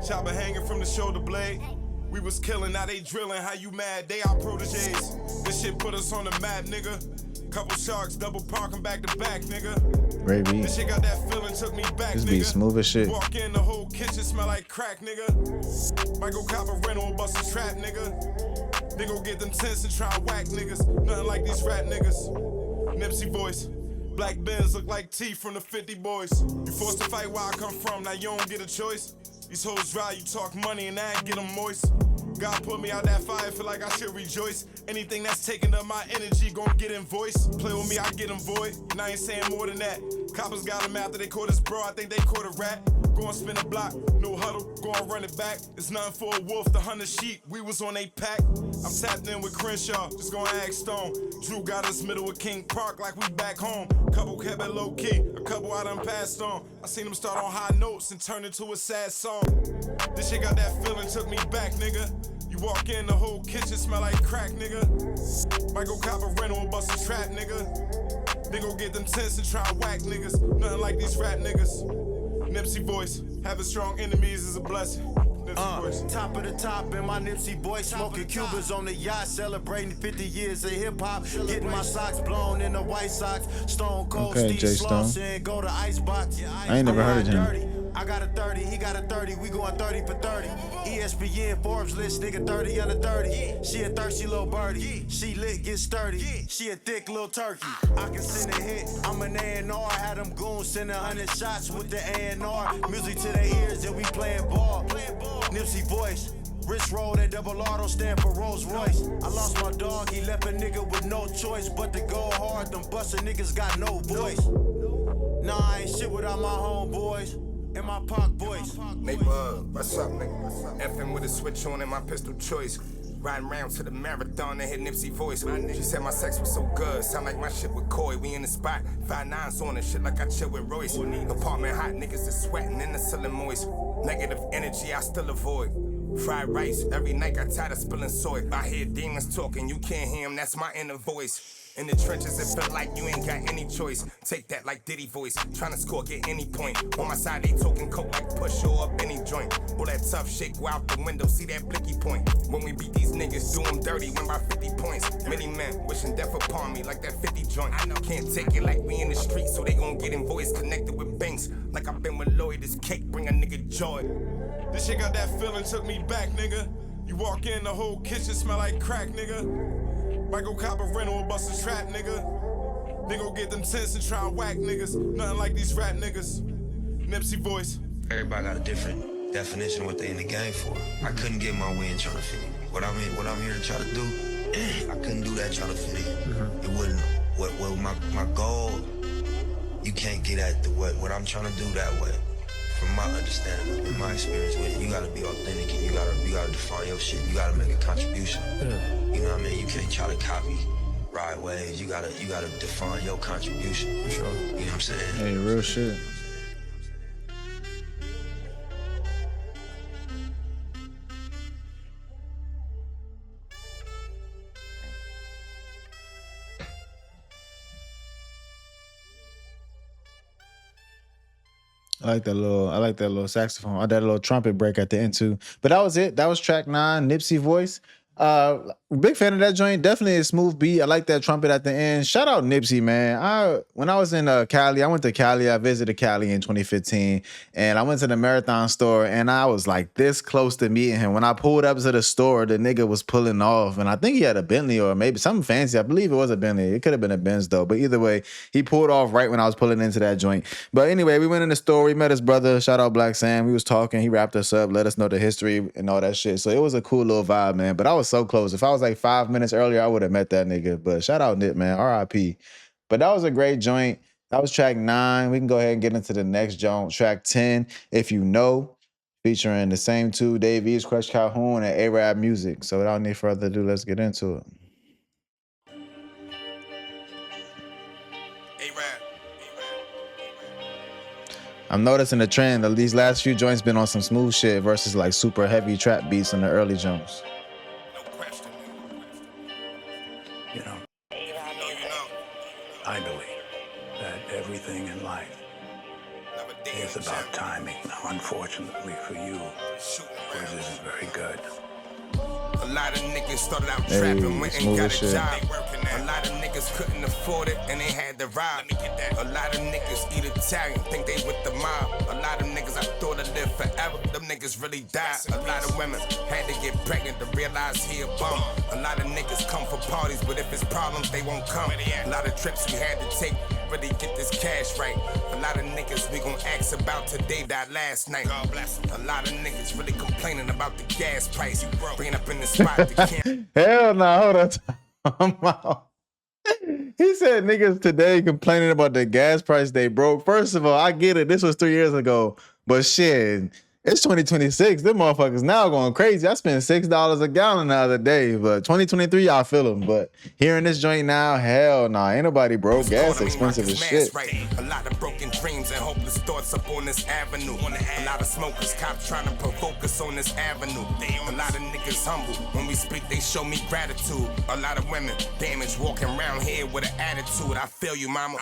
Chopper hanging from the shoulder blade. We was killing, now they drilling. How you mad? They our proteges. This shit put us on the map, nigga. Couple sharks, double parking back to back, nigga.
Great beat.
This shit got that feeling, took me back,
This
nigga.
beat smooth as shit.
Walk in, the whole kitchen smell like crack, nigga. Might go cop a rental and bust a trap, nigga. They gon' get them tents and try and whack niggas. Nothing like these rap niggas. Nipsey Voice. Black Benz look like T from the 50 boys. You forced to fight where I come from, now you don't get a choice. These hoes dry, you talk money and I get them moist. God put me out that fire, feel like I should rejoice. Anything that's taking up my energy, gon' get invoiced. Play with me, I get them void, and I ain't saying more than that. Coppers got him after they caught his bro, I think they caught a rat. Go and spin a block, no huddle, go and run it back. It's nothing for a wolf, the 100 sheep, we was on a pack. I'm tapped in with Crenshaw, just gonna ask Stone. Drew got us middle of King Park like we back home. Couple kept it low key, a couple I done passed on. I seen them start on high notes and turn into a sad song. This shit got that feeling, took me back, nigga. You walk in, the whole kitchen smell like crack, nigga. Might go cop a rental and bust a trap, nigga. They gon' get them tents and try and whack niggas. Nothing like these rap niggas. Nipsey Voice, having strong enemies is a blessing.
Top of the top in my Nipsey Voice, smoking Cubans on the yacht, celebrating 50 years of hip hop, getting my socks blown in the White Sox. Stone Cold
Okay,
Steve
Jay Stone.
Slauson, go to Icebox.
I ain't never heard of him.
I got a 30, he got a 30, we going 30 for 30. ESPN Forbes list, nigga 30 under 30. She a thirsty little birdie, she lit, get sturdy. She a thick little turkey. I can send a hit, I'm an A&R. Had them goons sending 100 shots with the A&R. Music to their ears and we playing ball. Nipsey Voice. Rich roll, that double auto stand for Rolls Royce. I lost my dog, he left a nigga with no choice but to go hard. Them bustin' niggas got no voice. Nah, I ain't shit without my homeboys and my Pac boys.
Neighbor, what's up, nigga? Effing with a switch on and my pistol choice. Riding round to the marathon and hit Nipsey Voice. She said my sex was so good, sound like my shit with Coy. We in the spot, 5'9's on and shit like I chill with Royce. Apartment hot, niggas is sweating and the ceiling moist. Negative energy I still avoid. Fried rice, every night got tired of spilling soy. I hear demons talking, you can't hear them, that's my inner voice. In the trenches, it feel like you ain't got any choice. Take that like Diddy Voice, tryna score, get any point. On my side, they talking coke like push or up any joint. All that tough shit, go out the window, see that blicky point. When we beat these niggas, do them dirty, win by 50 points. Many men wishing death upon me like that 50 joint. I know can't take it like we in the street, so they gon' get in voice connected with banks. Like I've been with Lloyd, this cake bring a nigga joy.
This shit got that feeling, took me back, nigga. You walk in, the whole kitchen smell like crack, nigga. Might go cop a rental and bust a trap, nigga. They gon' get them tents and try and whack niggas. Nothing like these rap niggas. Nipsey Voice.
Everybody got a different definition of what they in the game for. I couldn't get my way in trying to fit in. What I'm here to try to do, I couldn't do that trying to fit in. It wouldn't. What my goal, you can't get at what I'm trying to do that way. From my understanding, in my experience with it, you gotta be authentic and you gotta define your shit. You gotta make a contribution. You know what I mean? You can't try to copy right ways. You gotta define your contribution. For sure. You know what I'm saying?
Hey, real shit. I like that little saxophone. That little trumpet break at the end too. But that was it. That was track 9, Nipsey Voice. Big fan of that joint. Definitely a smooth beat. I like that trumpet at the end. Shout out Nipsey, man. When I was in Cali, I went to Cali. I visited Cali in 2015, and I went to the Marathon store, and I was like this close to meeting him. When I pulled up to the store, the nigga was pulling off, and I think he had a Bentley or maybe something fancy. I believe it was a Bentley. It could have been a Benz though, but either way, he pulled off right when I was pulling into that joint. But anyway, we went in the store. We met his brother. Shout out Black Sam. We was talking. He wrapped us up, let us know the history and all that shit. So it was a cool little vibe, man. But I was so close. If I was like 5 minutes earlier, I would have met that nigga. But shout out Nip, man. R.I.P. But that was a great joint. That was track 9. We can go ahead and get into the next joint. Track 10, If You Know, featuring the same two, East Cruch Calhoun and A-Rap Music. So without any further ado, let's get into it. I'm noticing the trend of these last few joints been on some smooth shit versus like super heavy trap beats in the early joints.
You know, I believe that everything in life is about timing. Now, unfortunately for you, yours isn't very good.
A lot of niggas started out trapping, went and got a job. A lot of niggas couldn't afford it and they had to rob. A lot of niggas eat Italian, think they with the mob. A lot of niggas I thought I'd live forever, them niggas really died. A lot of women had to get pregnant to realize he a bum. A lot of niggas come for parties, but if it's problems, they won't come. A lot of trips we had to take, really get this cash right. A lot of niggas we gon' ask about today died last night. A lot of niggas really complaining about the gas price. Bringing up in the spot to can't.
Hell no, hold on. He said niggas today complaining about the gas price they broke. First of all, I get it. This was 3 years ago. But shit, it's 2026. Them motherfuckers now going crazy. I spent $6 a gallon the other day. But 2023, y'all feel them. But hearing this joint now, hell nah. Ain't nobody broke. Gas expensive as shit.
A lot of broken dreams and hopeless thoughts up on this avenue. A lot of smokers, cops trying to provoke us on this avenue. A lot of niggas humble. When we speak, they show me gratitude. A lot of women damaged walking around here with an attitude. I feel you, mama.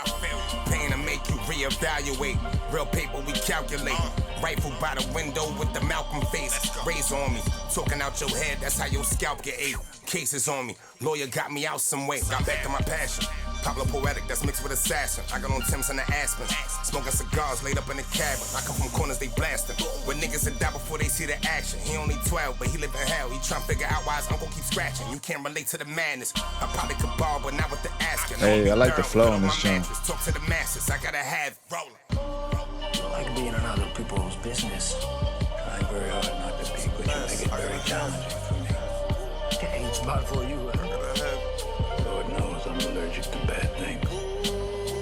Pain to make you reevaluate. Real paper we calculate. Rifle by the window with the Malcolm face. Raise on me. Talking out your head, that's how your scalp get ate. Cases on me. Lawyer got me out some way. Got back to my passion. Pablo poetic, that's mixed with assassin. I got on Tim's and the Aspens. Smoking cigars laid up in the cabin. I come from corners, they blasting. When niggas that die before they see the action. He only 12, but he live in hell. He tryna figure out why his uncle keeps scratching. You can't relate to the madness. I probably could ball, but not with the asking.
Hey, I like the flow on this joint.
Talk to the masses, I gotta have rolling.
I like being in other people's business. Trying very hard not to be, but you make it very challenging for me. Yeah, it's about for you. Lord knows I'm allergic to bad things.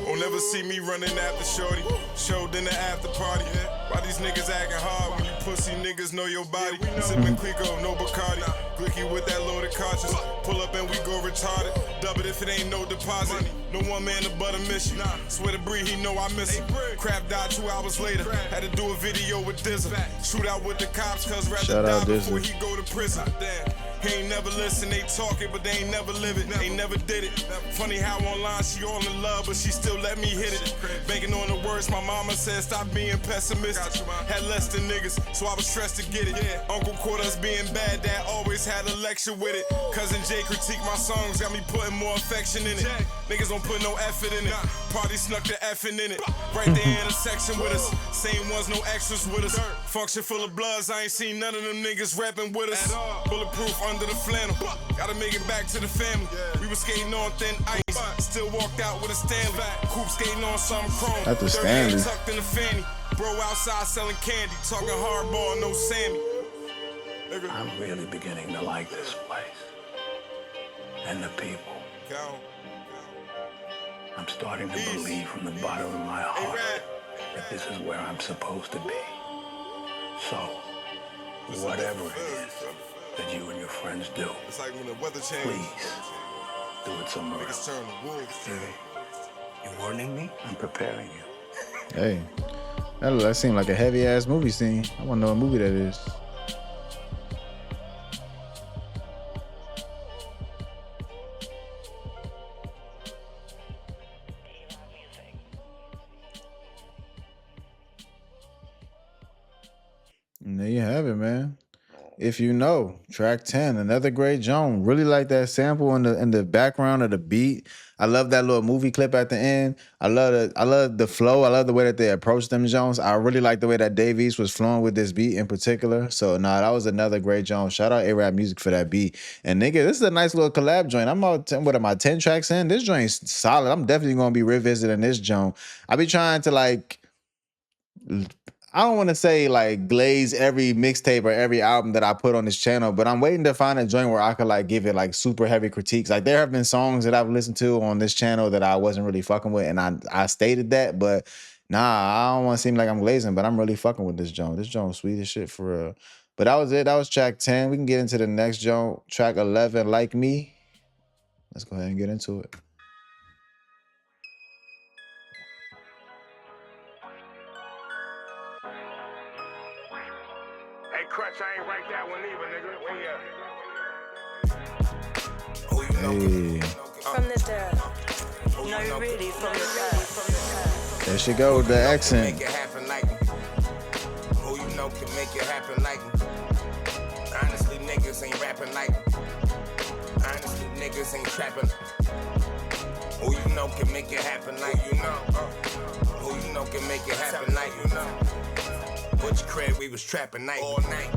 Won't never see me running after shorty. Showed in the after party. Why these niggas acting hard when you pussy niggas know your body? Sippin' Quico, no Bacardi. Glicky with that loaded cartridge. Pull up and we go retarded. Dub it if it ain't no deposit. No one man to but a mission. Swear to breathe, he know I miss him. Crap died 2 hours later. Had to do a video with Dizza. Shoot out with the cops, cause rather die before he go to prison. Damn. He ain't never listen, they talking, but they ain't never live it. They never did it. Funny how online she all in love, but she still let me hit it. Banking on the words my mama said, stop being pessimistic. Had less than niggas, so I was stressed to get it. Uncle caught us being bad, dad always had a lecture with it. Cousin Jay critique my songs, got me putting more affection in it. Niggas don't put no effort in it. Party snuck the effing in it. Right there in the section with us. Same ones, no extras with us. Function full of bloods, I ain't seen none of them niggas rapping with us. Bulletproof under the flannel. Gotta make it back to the family. We was skating on thin ice. Still walked out with a Stanley. Coupe skating on some chrome.
That's the Stanley.
Tucked in the fanny. Bro outside selling candy. Talking hardball, no Sammy.
I'm really beginning to like this place. And the people. I'm starting to believe from the bottom of my heart that this is where I'm supposed to be. So, whatever it is that you and your friends do,
It's like when the weather changes.
please do it somewhere else.
Turn the wolves.
You warning me? I'm preparing you.
Hey, that seemed like a heavy ass movie scene. I want to know what movie that is. And there you have it, man. If you know, track 10, another great Joan. Really like that sample in the background of the beat. I love that little movie clip at the end. I love the flow. I love the way that they approach them Jones. I really like the way that Dave East was flowing with this beat in particular. So that was another great Joan. Shout out A-Rap Music for that beat. And nigga, this is a nice little collab joint. I'm about what am I 10 tracks in? This joint's solid. I'm definitely gonna be revisiting this Joan. I be trying to like, I don't want to say like glaze every mixtape or every album that I put on this channel, but I'm waiting to find a joint where I could like give it like super heavy critiques. Like there have been songs that I've listened to on this channel that I wasn't really fucking with, and I stated that, but nah, I don't want to seem like I'm glazing, but I'm really fucking with this joint. This joint sweet as shit for real. But that was it. That was track 10. We can get into the next joint, track 11, Like Me. Let's go ahead and get into it.
Crutch, I ain't write that one either, nigga. Where you at?
Hey.
From the dirt. No, really, from the dirt.
There she go, the accent.
Make it happen like me. Who you know can make it happen like me. Honestly, niggas ain't rapping like me. Honestly, niggas ain't trapping. Who you know can make it happen like you know. Who you know can make it happen like you know. Butch crib, we was trapping night all night.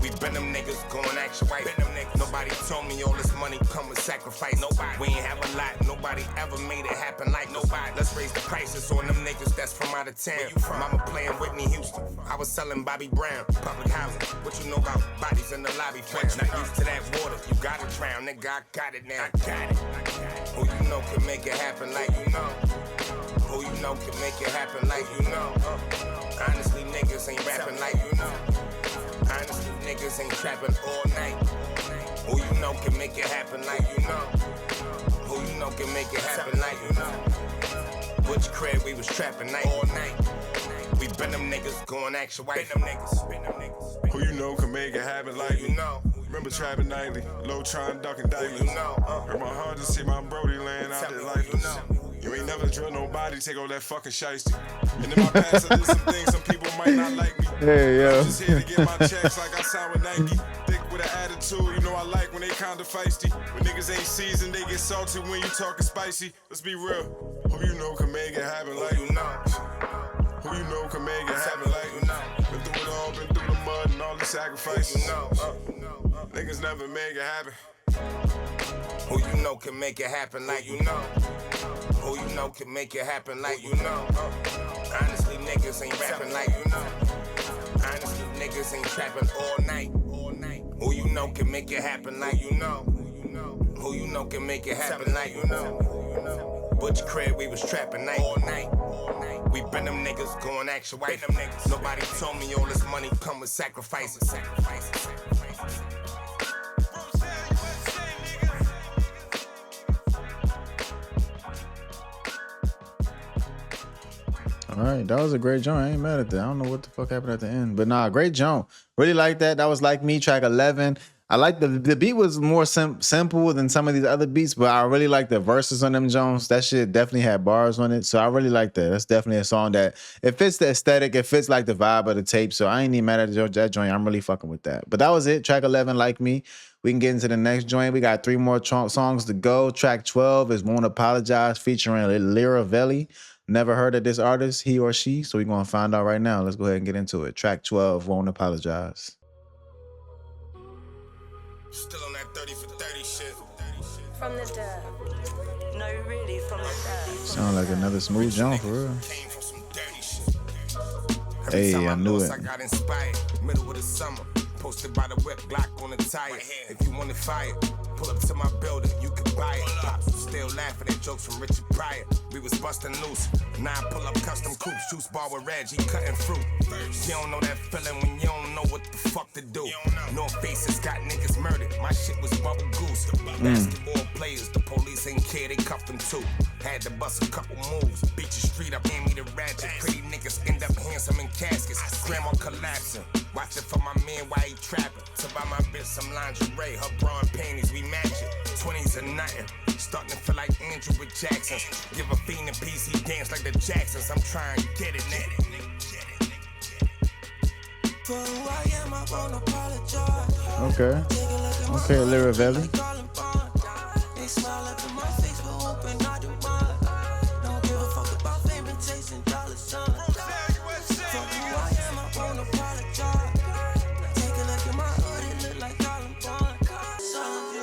We been them niggas going action white. Nobody told me all this money come with sacrifice. Nobody. We ain't have a lot. Nobody ever made it happen like nobody. Let's raise the prices on them niggas that's from out of town. Mama playing Whitney Houston. I was selling Bobby Brown. Public housing. What you know about bodies in the lobby? Not used to that water. You gotta drown, nigga. I got it now. I got it. Who you know can make it happen like you know. Who you know can make it happen like you know. Honestly, niggas ain't rapping like you know. Honestly, niggas ain't trapping all night. Who you know can make it happen like you know. Who you know can make it happen like you know. Butch crib, we was trapping night all night. We been them niggas going action white. Been them niggas.
Who you know can make it happen like
You know.
Remember trapping nightly, low trying ducking diapers.
You know.
Hurt my heart to see my Brody laying out there lifeless. You ain't never drilled nobody, take all that fucking shiesty. And in my past, I did some things some people might not like me.
Hey, yo.
I'm just here to get my checks like I signed with Nike. Thick with an attitude, you know I like when they kinda feisty. When niggas ain't seasoned, they get salty when you talking spicy. Let's be real. Who you know can make it happen like
You know.
Who you know can make it happen like you know. Been through it all, been through the mud and all the sacrifices.
You know.
Niggas never make it happen.
Who you know can make it happen like you know. Who you know can make it happen like you know. Honestly, niggas ain't rapping like you know. Honestly, niggas ain't trapping all night. Who you know can make it happen like you know. Who you know can make it happen like you know. Butch crib, we was trapping night all night. We been them niggas going action white. Nobody told me all this money come with sacrifices.
All right, that was a great joint. I ain't mad at that. I don't know what the fuck happened at the end, but nah, great joint. Really like that. That was Like Me, track 11. I like the beat was more simple than some of these other beats, but I really like the verses on them Jones. That shit definitely had bars on it, so I really like that. That's definitely a song that it fits the aesthetic, it fits like the vibe of the tape. So I ain't even mad at that joint. I'm really fucking with that. But that was it. Track 11, Like Me. We can get into the next joint. We got 3 more songs to go. Track 12 is Won't Apologize featuring Lyrical. Never heard of this artist, he or she, so we're gonna find out right now. Let's go ahead and get into it. Track 12, Won't Apologize.
Still on that 30 for 30 shit.
From the dirt. No, really, from the dirt.
Sound like another smooth jump for real.
Came from some dirty shit.
Hey, I knew it.
I got inspired. Middle of the summer. Posted by the whip, Glock on the tire. If you want it fire, pull up to my building, you can buy it. Pops was still laughing at jokes from Richard Pryor. We was busting loose. Now I pull up custom coops, juice bar with Reggie cutting fruit. You don't know that feeling when you don't know what the fuck to do. North Faces got niggas murdered. My shit was bubble goose. Basketball players, the police ain't care, they cuffed them too. Had to bust a couple moves. Beat your street up, hand me the ratchet. Pretty niggas end up handsome in caskets. Grandma collapsing. Watch it for my man while he trapping. To buy my bitch some lingerie, her bra and panties, we match it. 20s are nothing. Starting to feel like Andrew with Jackson. Give a fiend a piece, he dance like the Jacksons. I'm trying to get it, nigga.
For who I am, I won't apologize.
Okay, Lyrical.
They smile up in my face, but hoping I do mine. Don't give a fuck about fame and chasing dollar signs. For who I am, I won't apologize. Take a look at my hood, it look like Colin Bond.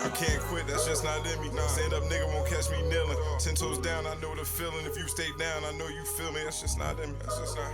I can't quit, that's just not in me. Stand up nigga won't catch me kneeling. 10 toes down, I know the feeling. If you stay down, I know you feel me. That's just not in me. That's just not.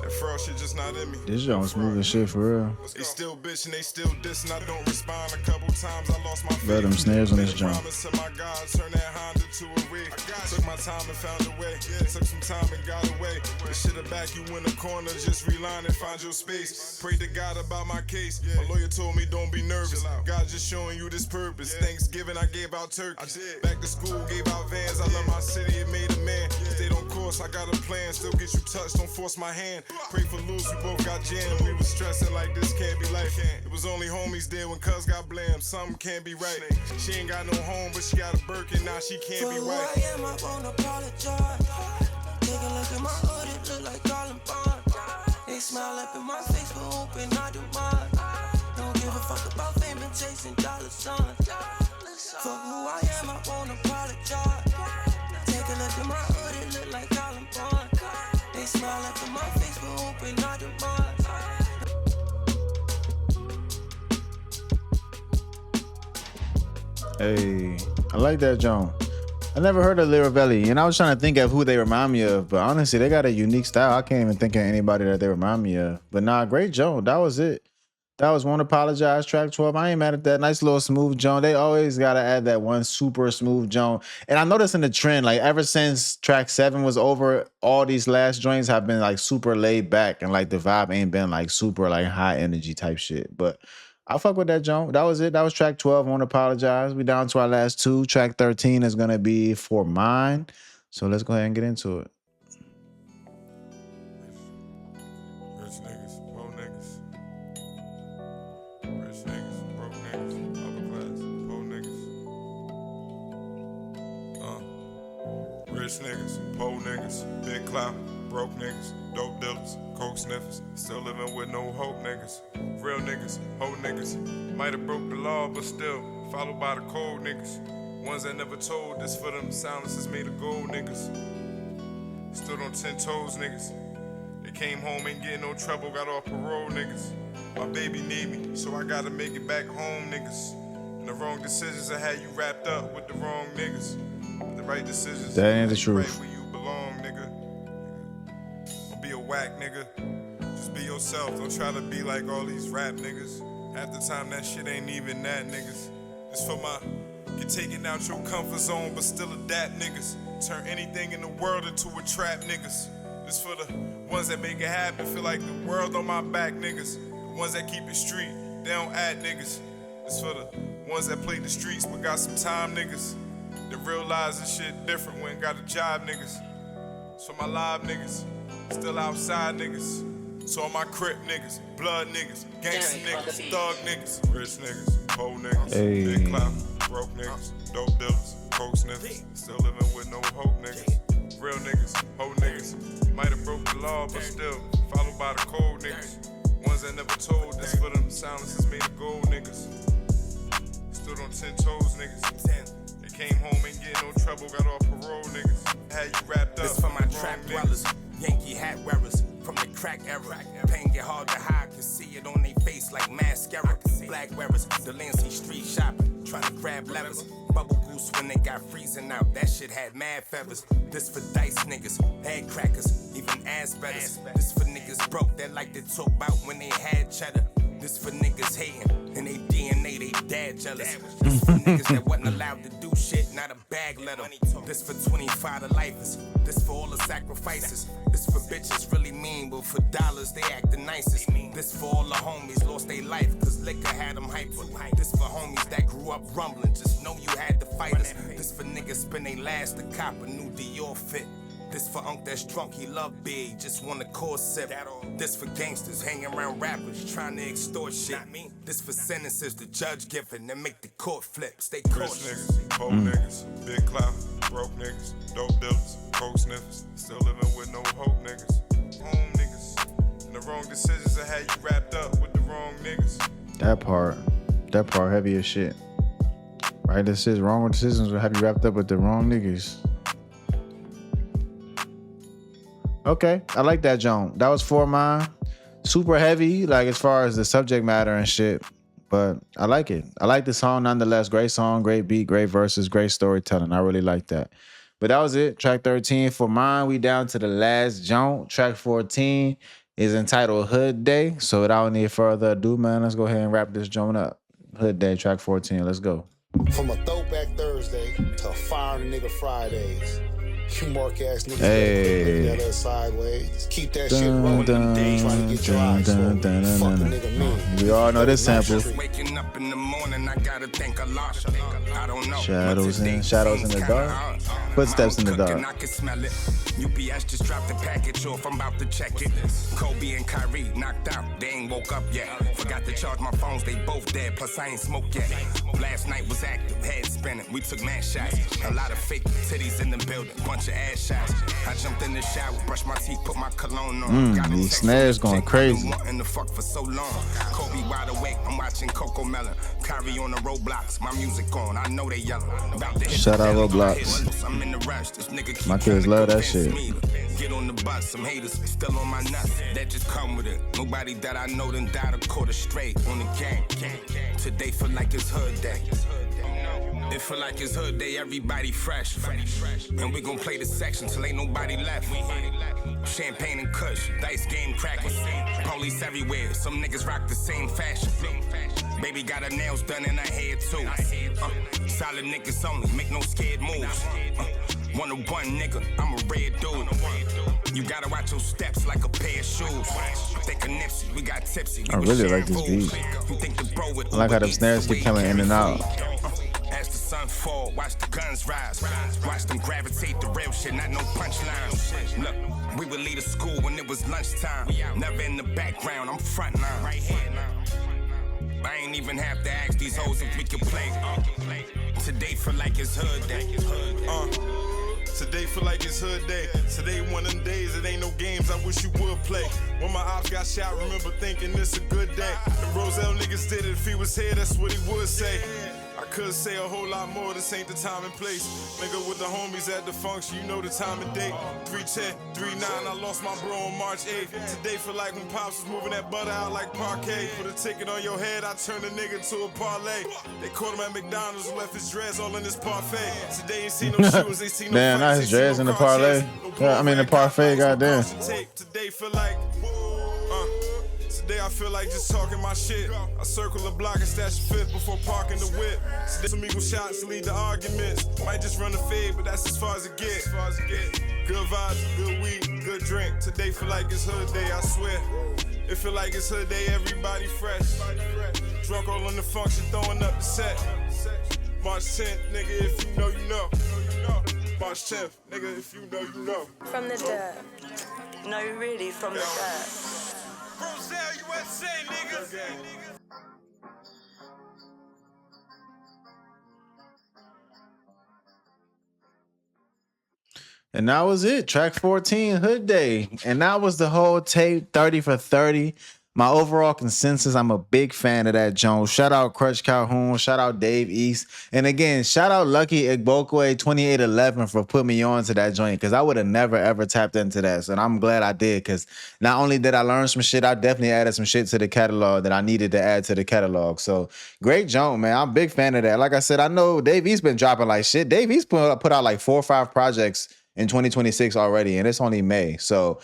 That fraud shit just not in me.
This joint's moving shit for real.
They still bitching, they still dissing. I don't respond. A couple times I lost my faith.
Let them snares on this joint.
Promise to my God, turn that Honda to a rig. Took my time and found a way. Took some time and got away. The shit back you in the corner, just reline and find your space. Pray to God about my case. My lawyer told me don't be nervous. God just showing you this purpose. Thanksgiving I gave out turkeys. Back to school gave out vans. I love my city, it made a man. Stayed on course, I got a plan. Still get you touched, don't force my hand. Pray for loose, we both got jammed. We was stressing like this can't be life. It was only homies there when cuz got blamed. Something can't be right. She ain't got no home, but she got a Birkin. Now she can't be right.
For who I am, I won't apologize. Take a look at my hood, it look like Columbine. They smile up in my face, but hoping I do mine. Don't give a fuck about fame and chasing dollar signs. For who I am, I won't apologize. Take a look at my hood, it look like Columbine. They smile up in my face, but hoping I do mine.
Hey, I like that Joan. I never heard of Lyrivelli, and I was trying to think of who they remind me of, but honestly, they got a unique style. I can't even think of anybody that they remind me of. But nah, great Joan. That was it. That was Won't Apologize, track 12. I ain't mad at that. Nice little smooth Joan. They always got to add that one super smooth Joan. And I noticed in the trend, like ever since track 7 was over, all these last joints have been like super laid back, and like the vibe ain't been like super like high energy type shit. But I fuck with that Joan. That was it. That was track 12. Won't Apologize. We down to our last 2. Track 13 is going to be For Mine. So let's go ahead and get into it.
Rich niggas, poor niggas. Rich niggas, broke niggas, upper class, poor niggas. Rich niggas, poor niggas, big clout, broke niggas, dope dealers, coke sniffers, still living with no hope niggas. Real niggas, hoe niggas, might have broke the law, but still followed by the cold niggas. Ones that never told, this for them silences made of gold niggas. Stood on 10 toes niggas. They came home, ain't getting no trouble, got off parole niggas. My baby need me, so I gotta make it back home niggas. And the wrong decisions I had you wrapped up with the wrong niggas. The right decisions,
that ain't the truth.
Right where you belong, nigga. Don't be a whack nigga. Just be yourself, don't try to be like all these rap niggas. Half the time that shit ain't even that niggas. It's for my get taken out your comfort zone but still adapt niggas. Turn anything in the world into a trap niggas. It's for the ones that make it happen, feel like the world on my back niggas. The ones that keep it street, they don't add niggas. It's for the ones that play the streets but got some time niggas. That realize this shit different when got a job niggas. It's for my live niggas, still outside niggas. So all my crip niggas, blood niggas, gangsta niggas, thug niggas, rich niggas, poor niggas, big clout, broke niggas, dope dealers, coke sniffers, still living with no hope niggas. Real niggas, hoe niggas, might have broke the law, but still followed by the cold niggas. Ones that never told, this for them silences made of gold niggas. Stood on 10 toes niggas. They came home, ain't getting no trouble, got off parole niggas. Had you wrapped up.
This for my trap dwellers, Yankee hat wearers. From the crack era, pain get hard to hide, can see it on they face like mascara. Black wearers, Delancey street shopping, trying to grab levers. Bubble goose when they got freezing out, that shit had mad feathers. This for dice niggas, head crackers, even ass betters. This for niggas broke that like to talk about when they had cheddar. This for niggas hating, and they DNA, they dad jealous. This for niggas that wasn't allowed to do shit, not a bag letter. This for 25 to lifers, this for all the sacrifices. This for bitches really mean, but for dollars they act the nicest. This for all the homies lost their life, cause liquor had them hyper. This for homies that grew up rumbling, just know you had to fight us. This for niggas spend they last to cop a new Dior fit. This for unk that's drunk, he love big, just want a core sip. This for gangsters hanging around rappers, trying to extort shit. This for sentences the judge giving that make the court flip. Stay cautious.
Rich niggas, poor niggas, big clout, broke niggas, dope dealers, coke sniffers, still living with no hope niggas. Home niggas, and the wrong decisions I had you wrapped up with the wrong niggas.
That part heavy as shit. Right, this is wrong decisions will have you wrapped up with the wrong niggas. Okay, I like that Joan. That was For Mine. Super heavy, like as far as the subject matter and shit. But I like it. I like the song nonetheless. Great song, great beat, great verses, great storytelling. I really like that. But that was it. Track 13 For Mine. We down to the last Joan. Track 14 is entitled Hood Day. So without any further ado, man, let's go ahead and wrap this Joan up. Hood Day, track 14. Let's go.
From a throwback Thursday to a fire nigga Fridays.
You mark ass niggas
Hey.
that other sideways. Keep that shit rolling. Trying to get your eyes full. Fuck a nigga mean.
We all know this sample.
Waking up in the morning, I gotta think a lot. I don't know.
Shadows in the dark. Footsteps in the dark.
I can smell it. UPS just dropped the package off. I'm about to check it. Kobe and Kyrie knocked out. They ain't woke up yet. Forgot to charge my phones. They both dead. Plus I ain't smoked yet. Last night was active. Head spinning. We took mad shots. A lot of fake titties in the building. Bunch of ass shots. I jumped in the shower. Brushed my teeth. Put my cologne on.
These snares going crazy.
Wanting to fuck for so long. Kobe wide awake. I'm watching Coco Melon. Kyrie on the roadblocks. My music on. I know they yelling. About to hit
Shout out
the
Roblox.
I'm in the rush. This nigga keep
My kids love that shit.
Get on the bus, some haters still on my nuts. That just come with it. Nobody that I know done died a quarter straight on the gang. Today feel like it's hood day. It feel like it's hood day, everybody fresh. And we gon' play the section till ain't nobody left. Champagne and kush, dice game cracking. Police everywhere, some niggas rock the same fashion. Baby got her nails done in her hair too. Solid niggas only, make no scared moves. 101 nigga, I'm a red dude. You gotta watch your steps like a pair of shoes. Think of Nipsey, we got tipsy.
I really like this beat. I like how the snares keep coming in and out.
As the sun fall, watch the guns rise. Watch them gravitate the real shit, not no punchlines. Look, we would leave the school when it was lunchtime. Never in the background, I'm front line. Right here now. I ain't even have to ask these hoes if we could play. Today feel like it's hood day.
Today feel like it's hood day. Today one of them days, it ain't no games I wish you would play. When my ops got shot, remember thinking this a good day. If Roselle niggas did it, if he was here, that's what he would say. I could say a whole lot more, this ain't the time and place. Nigga with the homies at the function, you know the time and date. 310, 39, I lost my bro on March 8th. Today feel like when Pops was moving that butter out like parquet. Put a ticket on your head, I turned a nigga to a parlay. They caught him at McDonald's and left his dreads all in his parfait. Today ain't seen no shoes, ain't seen no
Damn, not his dreads in the parlay. Yeah, I mean the parfait, goddamn.
Today feel like today I feel like just talking my shit. I circle the block and stash a fifth before parking the whip. Today some equal shots lead to arguments. Might just run a fade, but that's as far as it gets. Good vibes, good weed, good drink. Today feel like it's hood day, I swear. It feel like it's hood day, everybody fresh. Drunk all in the function, throwing up the set. March 10th, nigga, if you know, you know. March 10th, nigga, if you know, you know.
From the dirt. No, really, from the dirt.
Roselle, USA, niggas.
And that was it. Track 14, Hood Day. And that was the whole tape, 30 for 30. My overall consensus, I'm a big fan of that Jones. Shout out Cruch Calhoun. Shout out Dave East. And again, shout out Lucky Igbokwe 2811 for putting me on to that joint, because I would have never, ever tapped into that. So I'm glad I did, because not only did I learn some shit, I definitely added some shit to the catalog that I needed to add to the catalog. So great joint, man. I'm a big fan of that. Like I said, I know Dave East been dropping like shit. Dave East put out like 4 or 5 projects in 2026 already, and it's only May. So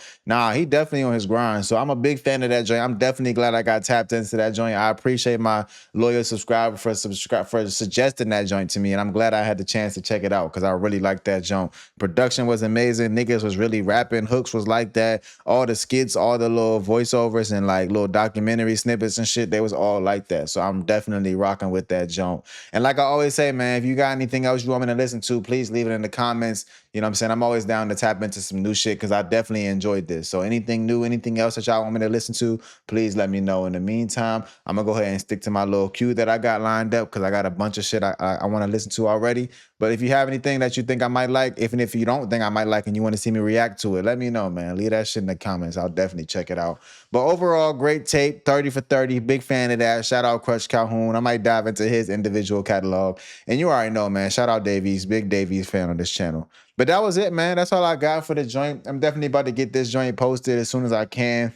he definitely on his grind. So I'm a big fan of that joint. I'm definitely glad I got tapped into that joint. I appreciate my loyal subscriber for suggesting that joint to me, and I'm glad I had the chance to check it out, because I really liked that joint. Production was amazing. Niggas was really rapping. Hooks was like that. All the skits, all the little voiceovers and like little documentary snippets and shit, they was all like that. So I'm definitely rocking with that joint. And like I always say, man, if you got anything else you want me to listen to, please leave it in the comments. You know what I'm saying? I'm always down to tap into some new shit, because I definitely enjoyed this. So anything new, anything else that y'all want me to listen to, please let me know. In the meantime, I'm going to go ahead and stick to my little queue that I got lined up, because I got a bunch of shit I want to listen to already. But if you have anything that you think I might like, even if you don't think I might like and you want to see me react to it, let me know, man. Leave that shit in the comments. I'll definitely check it out. But overall, great tape, 30 for 30. Big fan of that. Shout out Cruch Calhoun. I might dive into his individual catalog. And you already know, man. Shout out Davies. Big Davies fan on this channel. But that was it, man. That's all I got for the joint. I'm definitely about to get this joint posted as soon as I can.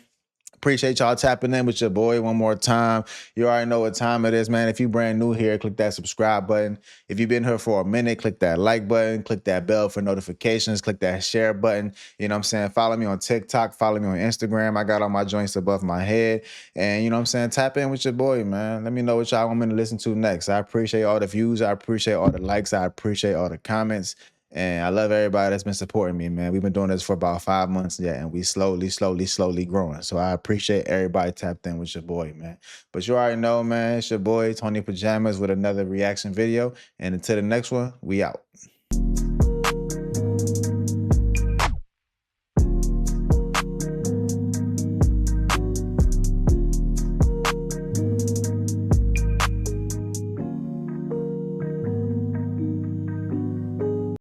Appreciate y'all tapping in with your boy one more time. You already know what time it is, man. If you brand new here, click that subscribe button. If you've been here for a minute, click that like button. Click that bell for notifications. Click that share button. You know what I'm saying? Follow me on TikTok. Follow me on Instagram. I got all my joints above my head. And you know what I'm saying? Tap in with your boy, man. Let me know what y'all want me to listen to next. I appreciate all the views. I appreciate all the likes. I appreciate all the comments. And I love everybody that's been supporting me, man. We've been doing this for about 5 months, yeah, and we slowly growing. So I appreciate everybody tapped in with your boy, man. But you already know, man, it's your boy, Tony Pajamas, with another reaction video. And until the next one, we out.